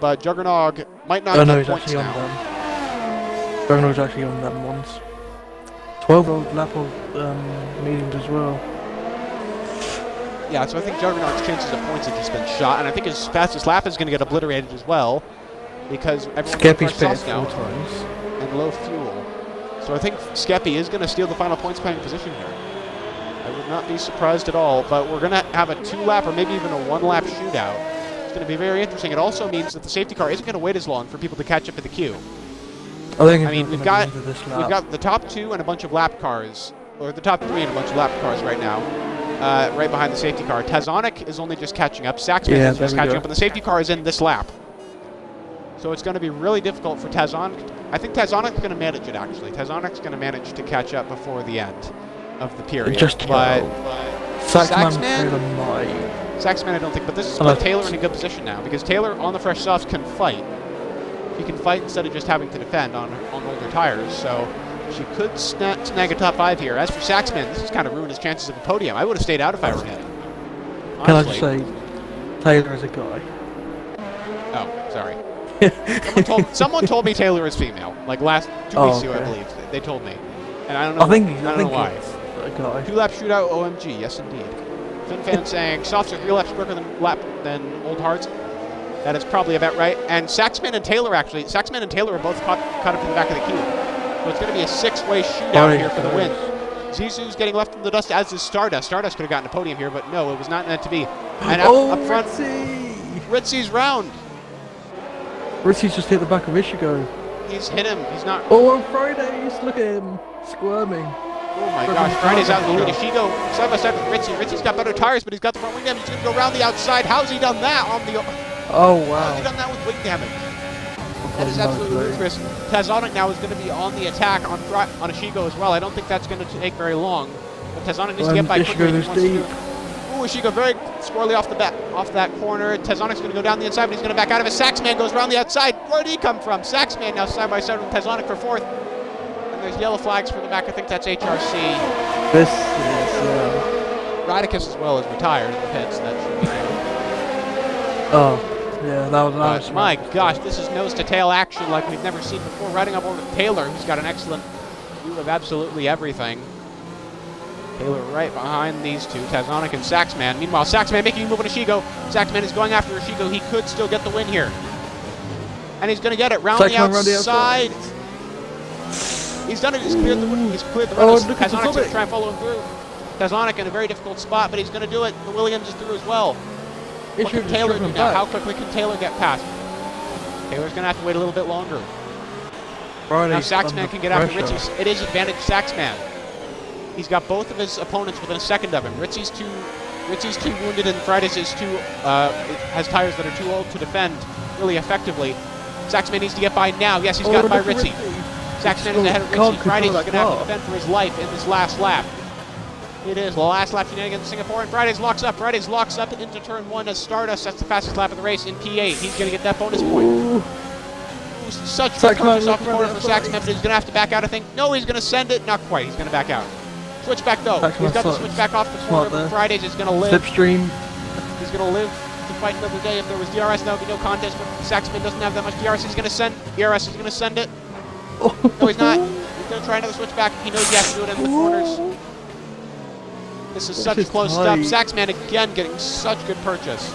but Juggernog might not get he's points actually now. on them. Juggernog's actually on them ones. 12 old lap of mediums as well. Yeah, so I think Juggernaut's chances of points have just been shot, and I think his fastest lap is going to get obliterated as well, because everyone's Skeppy's pitted now 4 times. and low fuel. So I think Skeppy is going to steal the final points playing position here. I would not be surprised at all, but we're going to have a 2-lap or maybe even a 1-lap shootout. It's going to be very interesting. It also means that the safety car isn't going to wait as long for people to catch up to the queue. I mean, we've got the top 2 and a bunch of lap cars, or the top 3 and a bunch of lap cars right now, right behind the safety car. Tazonic is only just catching up. Saxman is just catching up, and the safety car is in this lap. So it's going to be really difficult for Tazonic. I think Tazonic's going to manage it, actually. Tazonic's going to manage to catch up before the end of the period. Saxman, I don't think, but this is put Taylor in a good position now, because Taylor on the fresh softs can fight. He can fight instead of just having to defend on older tires, so she could snag a top 5 here. As for Saxman, this has kind of ruined his chances of a podium. I would have stayed out if I were him. Honestly. Can I just say, Taylor is a guy. Oh, sorry. someone told me Taylor is female, like last 2 weeks ago, I believe. They told me. And I don't know, I don't know why. A guy. 2-lap shootout, OMG, yes indeed. FinFan saying softs are 3 laps quicker than old hards. That is probably about right. And Saxman and Taylor are both caught up in the back of the queue. So it's going to be a 6-way shootout here for the win. Zizou's getting left in the dust, as is Stardust. Stardust could have gotten a podium here, but no, it was not meant to be. And up front, Ritzy's round. Ritzy's just hit the back of Ishigo. He's hit him. He's not. Oh, on Fridays, look at him squirming. Oh my gosh, Friday's out in the lead. Ishigo side by side with Ritzy. Ritzy's got better tires, but he's got the front wing damage. He's going to go around the outside. How's he done that on the... Oh, wow. How's he done that with wing damage? That is absolutely ludicrous. Tazonic now is going to be on the attack on Ishigo as well. I don't think that's going to take very long. But Tazonic needs to get by quickly. Ooh, Ishigo very squirrely off that corner. Tazonic's going to go down the inside, but he's going to back out of it. Saxman goes around the outside. Where did he come from? Saxman now side by side with Tazonic for 4th. And there's yellow flags for the back. I think that's HRC. This is... Radicus as well is retired in the pits. That should be good. Oh. Yeah, that was my gosh, this is nose-to-tail action like we've never seen before. Riding up over to Taylor, who's got an excellent view of absolutely everything. Taylor right behind these two, Tazonic and Saxman. Meanwhile, Saxman making a move on Ishigo. Saxman is going after Ishigo. He could still get the win here. And he's going to get it round the outside. He's done it. He's cleared the Oh, runners. look at Tazonic's going to Tazonik. try and follow him through. Tazonic in a very difficult spot, but he's going to do it. The Williams is through as well. It What should can have Taylor driven do now? back. How quickly can Taylor get past? Taylor's going to have to wait a little bit longer. Friday Now Saxman can get after pressure. Ritzy. It is advantage Saxman. He's got both of his opponents within a second of him. Ritzy's too wounded, and Fridays is has tires that are too old to defend really effectively. Saxman needs to get by now. Yes, he's got by look at Ritzy. Saxman is ahead of Can't Ritzy. Fridays is control going to that have to car. defend for his life in this last lap. It is the last lap shenanigans in Singapore, and Fridays locks up. Fridays locks up into turn 1 as Stardust. That's the fastest lap of the race in P8. He's going to get that bonus point. Ooh. Such Saxman good purchase off the looking corner around for the Saxman, but he's going to have to back out, I think. No, he's going to send it. Not quite. He's going to back out. Switchback, though. Saxman He's got the sucks. switchback off the Smart corner, but there. Fridays is going to live. Slipstream. He's going to live to fight another day. If there was DRS, that would be no contest, but Saxman doesn't have that much DRS. He's going to send. DRS is going to send it. No, he's not. He's going to try another switchback. He knows he has to do it in the corners. This is such is close tight. stuff. Saxman again getting such good purchase.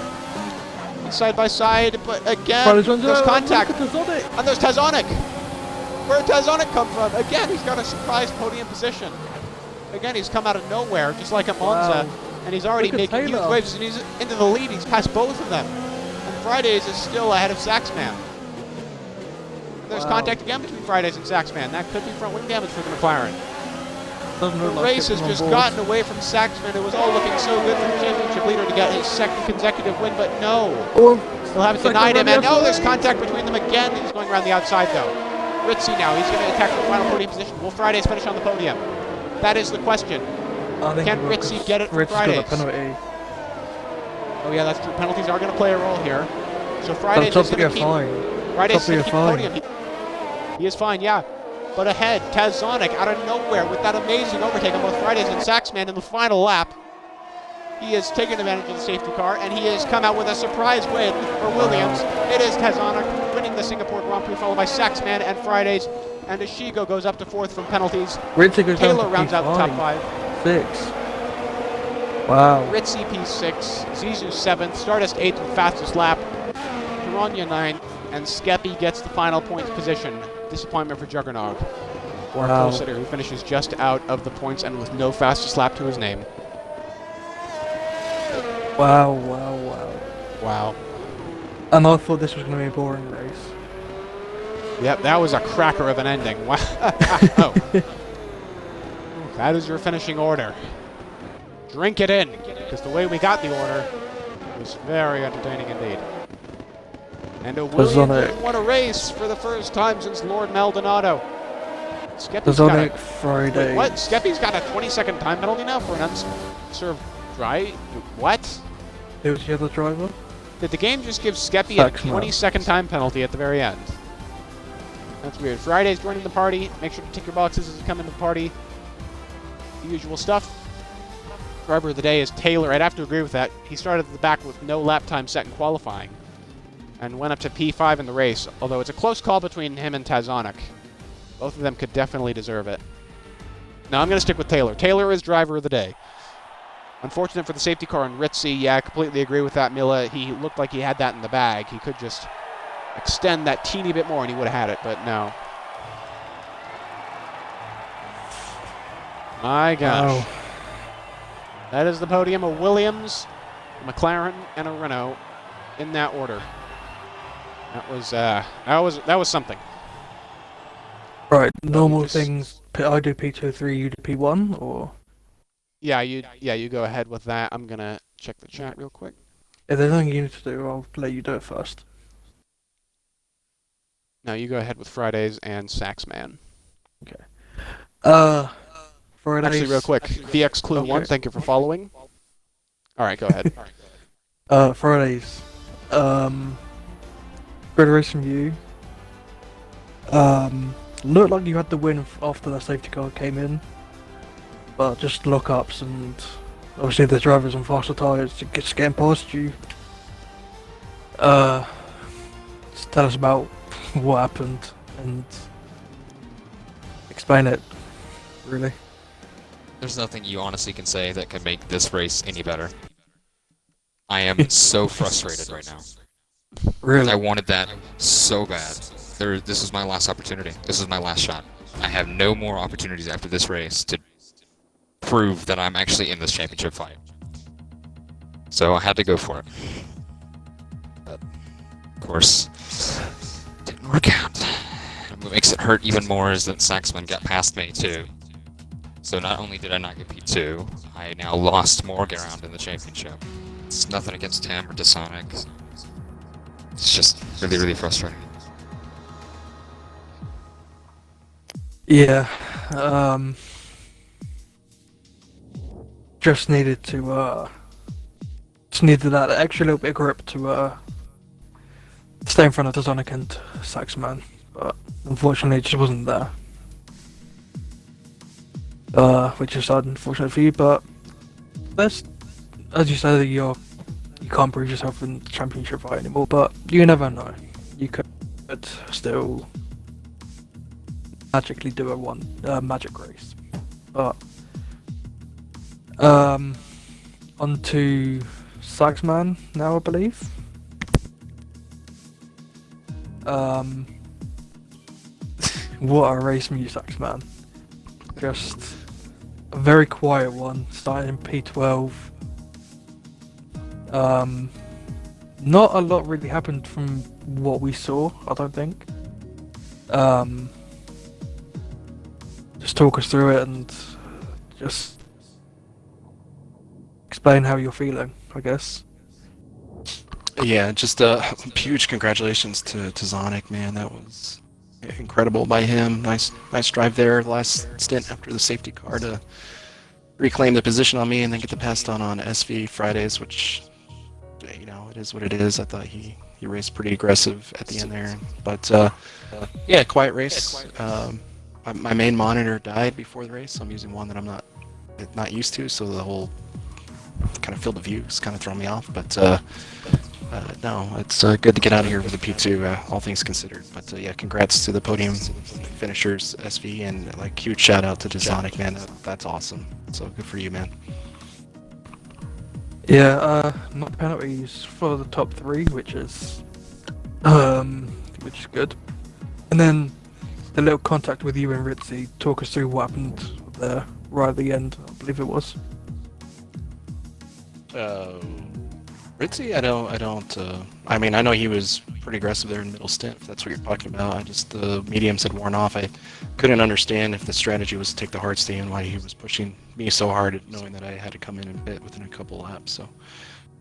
Side by side, but again, Fridays runs there's out. contact. Look at Tazonik. And there's Tazonic. Where did Tazonic come from? Again, he's got a surprise podium position. Again, he's come out of nowhere, just like at Monza, Wow. and he's already Look at making huge Taylor. waves, and he's into the lead. He's passed both of them. And Fridays is still ahead of Saxman. There's Wow. contact again between Fridays and Saxman. That could be front wing damage for the McLaren. Doesn't The look like race it's has on just board. gotten away from Saxman. It was all looking so good for the championship leader to get his second consecutive win, but no. Oh, They'll have it second denied him, around and the no, there's outside. contact between them again. He's going around the outside, though. Ritzy now, he's going to attack for the final podium position. Will Fridays finish on the podium? That is the question. I think Can he will, Ritzy 'cause get it for Ritzy's got Fridays? a penalty. Oh yeah, that's true. Penalties are going to play a role here. So Fridays That's is going to probably keep. fine. Fridays is Probably going to keep the fine. podium. He is fine, yeah. But ahead, Tazonic out of nowhere with that amazing overtake on both Fridays and Saxman in the final lap. He has taken advantage of the safety car, and he has come out with a surprise win for Williams. It is Tazonic winning the Singapore Grand Prix, followed by Saxman and Fridays. And Ishigo goes up to 4th from penalties. Ritzy goes down Taylor to rounds out the top P5. 5. 6. Wow. Ritzy P6, Zizou 7th, Stardust 8th with fastest lap, Piranha 9th, and Skeppy gets the final points position. Disappointment for Juggernog. Wow. Sitter, who finishes just out of the points and with no fastest lap to his name. Wow, wow, wow. Wow. And I thought this was going to be a boring race. Yep, that was a cracker of an ending. Wow. That is your finishing order. Drink it in, because the way we got the order was very entertaining indeed. And a Williams Tazonic. has won a race for the first time since Lord Maldonado. Skeppy's got Tazonic a, Friday. wait, what? Skeppy's got a 20-second time penalty now for an unserved drive? What? Who was the other driver? Did the game just give Skeppy a Saxman. 20-second time penalty at the very end? That's weird. Friday's joining the party. Make sure to tick your boxes as you come into the party. The usual stuff. Driver of the day is Taylor. I'd have to agree with that. He started at the back with no lap time set in qualifying and went up to P5 in the race, although it's a close call between him and Tazonic. Both of them could definitely deserve it. Now I'm going to stick with Taylor. Taylor is driver of the day. Unfortunate for the safety car on Ritzy. Yeah, I completely agree with that, Mila. He looked like he had that in the bag. He could just extend that teeny bit more and he would have had it, but no. My gosh. Wow. That is the podium: a Williams, a McLaren, and a Renault in that order. That was something. Right, normal just- things. I do P2, 3, you do P1, or? Yeah, you go ahead with that. I'm gonna check the chat real quick. If there's anything you need to do, I'll let you do it first. No, you go ahead with Fridays and Saxman. Fridays. Actually, real quick, VX Clue 1, Okay. thank you for following. All right, go ahead. Fridays. Grid racing view. Looked like you had the win after the safety car came in, but just lockups and obviously the drivers on faster tyres just getting past you. Just tell us about what happened and explain it. Really. There's nothing you honestly can say that can make this race any better. I am so frustrated right now. Really. I wanted that so bad. This is my last opportunity. This is my last shot. I have no more opportunities after this race to prove that I'm actually in this championship fight. So I had to go for it. But, of course, didn't work out. And what makes it hurt even more is that Saxman got past me too. So not only did I not get P2, I now lost more ground in the championship. It's nothing against him or Disonic. It's just really, really frustrating. Yeah. Just needed that extra little bit of grip to stay in front of Sonic and Saxman, but unfortunately it just wasn't there. Which is sad, unfortunate for you, but there's, as you said, you can't prove yourself in the championship fight anymore, but you never know. You could still magically do a magic race. But on to Saxman now, I believe. What a race from you, Saxman. Just a very quiet one, starting in P12. Not a lot really happened from what we saw, I don't think. Just talk us through it and just explain how you're feeling, I guess. Yeah, just huge congratulations to Zonic, man. That was incredible by him. Nice drive there. Last stint after the safety car to reclaim the position on me and then get the pass on SV Fridays, which, you know, it is what it is. I thought he raced pretty aggressive at the end there, but yeah, quiet race. My main monitor died before the race, so I'm using one that I'm not used to, so the whole kind of field of view is kind of throwing me off. But no, it's good to get out of here with a P2, all things considered. But yeah, congrats to the podium finishers, SV, and like huge shout out to Sonic, man. That's awesome. So good for you, man. Yeah, my penalties for the top three, which is good. And then the little contact with you and Ritzy. Talk us through what happened there right at the end, I believe it was. Ritzy, I mean, I know he was pretty aggressive there in middle stint, if that's what you're talking about. The mediums had worn off. I couldn't understand if the strategy was to take the hard stay and why he was pushing me so hard, knowing that I had to come in and pit within a couple laps. So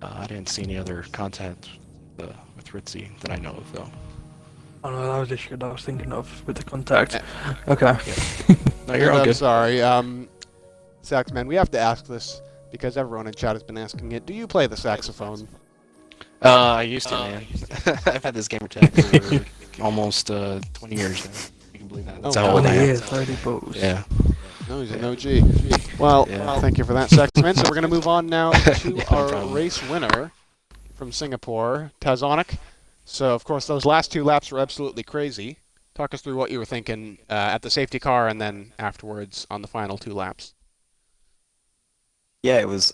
I didn't see any other contact with Ritzy that I know of, though. Oh no, that was the issue that I was thinking of with the contact. Okay. Yeah. No, you're all I'm good. sorry, Saxman, we have to ask this because everyone in chat has been asking it. Do you play the saxophone? I used to, man. I've had this gamer tag for almost 20 years now. You can believe that. That's how old I am. 30 balls. Yeah. No, he's an OG. Well, thank you for that, Saxman. So we're going to move on now to our race winner from Singapore, Tazonic. So, of course, those last two laps were absolutely crazy. Talk us through what you were thinking at the safety car and then afterwards on the final two laps. Yeah, it was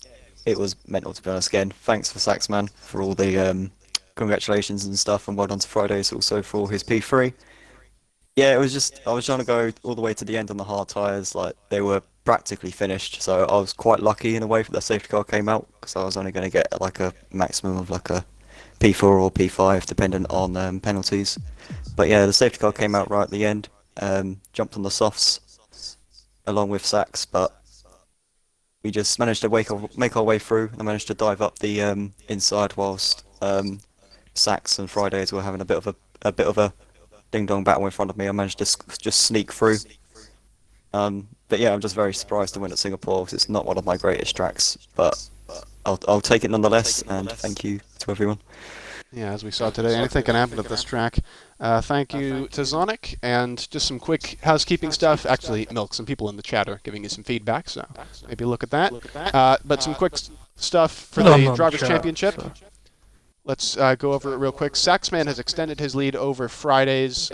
mental, to be honest. Again, thanks for Saxman for all the congratulations and stuff, and well done to Fridays also for his P3. Yeah, it was just, I was trying to go all the way to the end on the hard tyres, like they were practically finished, so I was quite lucky in a way that the safety car came out, because I was only going to get like a maximum of like a P4 or P5 dependent on penalties. But yeah, the safety car came out right at the end, jumped on the softs along with Sax, but we just managed to make our way through. I managed to dive up the inside whilst Sax and Fridays were having a bit of a ding-dong battle in front of me. I managed to just sneak through. But yeah, I'm just very surprised to win at Singapore, because it's not one of my greatest tracks, but I'll take it nonetheless, and thank you to everyone. Yeah, as we saw today, anything can happen at this track. Thank you to Zonic, and just some quick housekeeping stuff. Actually, Milk, some people in the chat are giving you some feedback, so maybe look at that. But some quick stuff for the Drivers' Championship. So. Let's go over it real quick. Saxman has extended his lead over Fridays.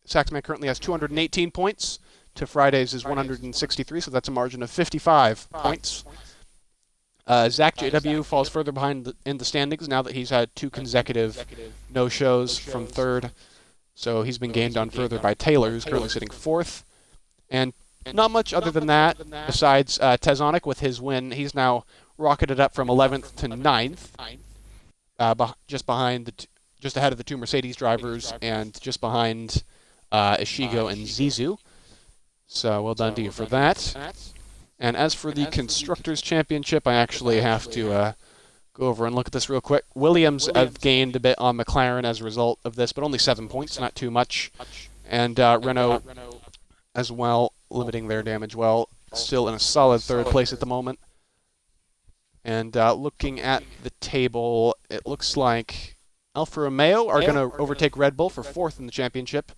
Saxman currently has 218 points to Fridays is 163, so that's a margin of 55 points. Zach JW falls further behind in the standings now that he's had two consecutive no-shows from third. So he's been gained on further by Taylor, who's currently sitting fourth. And not much other than that, besides Tezonic with his win. He's now rocketed up from 11th to 9th, just ahead of the two Mercedes drivers, and just behind Ishigo and Zizou. So well done to you for that. And as for the Constructors' Championship, I actually have to go over and look at this real quick. Williams have gained a bit on McLaren as a result of this, but only 7 points, not too much. And Renault as well, limiting their damage well, still in a solid third place at the moment. And looking at the table, it looks like Alfa Romeo are going to overtake Red Bull for 4th in the championship.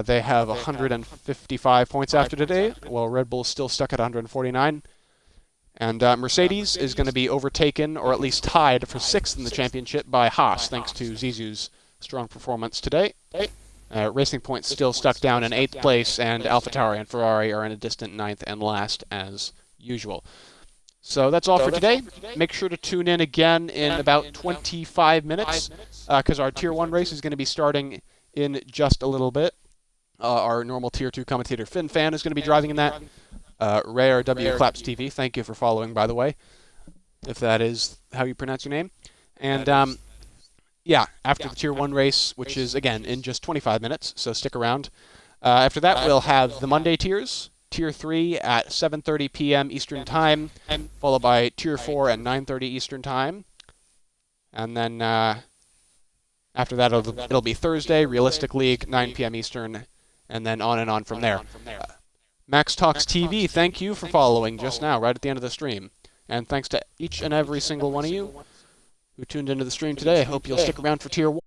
They have 155 points after today, while Red Bull is still stuck at 149. And Mercedes is going to be overtaken, or at least tied, for 6th in the championship by Haas, thanks to Zizou's strong performance today. Racing Point's still stuck down in 8th place, and AlphaTauri and Ferrari are in a distant 9th and last as usual. So that's all for today. Make sure to tune in again in about 25 minutes, because our Tier 1 race is going to be starting in just a little bit. Our normal Tier 2 commentator, Finn Fan, is going to be driving in that. Rare W Claps TV, thank you for following, by the way, if that is how you pronounce your name. And yeah, after the Tier 1 race, which is, again, in just 25 minutes, so stick around. After that, we'll have the Monday tiers, Tier 3 at 7:30 p.m. Eastern Time, followed by Tier 4 at 9:30 Eastern Time. And then after that, it'll be Thursday, Realistic League, 9 p.m. Eastern, and then on from there. Max Talks TV, thank you for following just now, right at the end of the stream. And thanks to each and every single one of you who tuned into the stream today. I hope you'll stick around for Tier 1.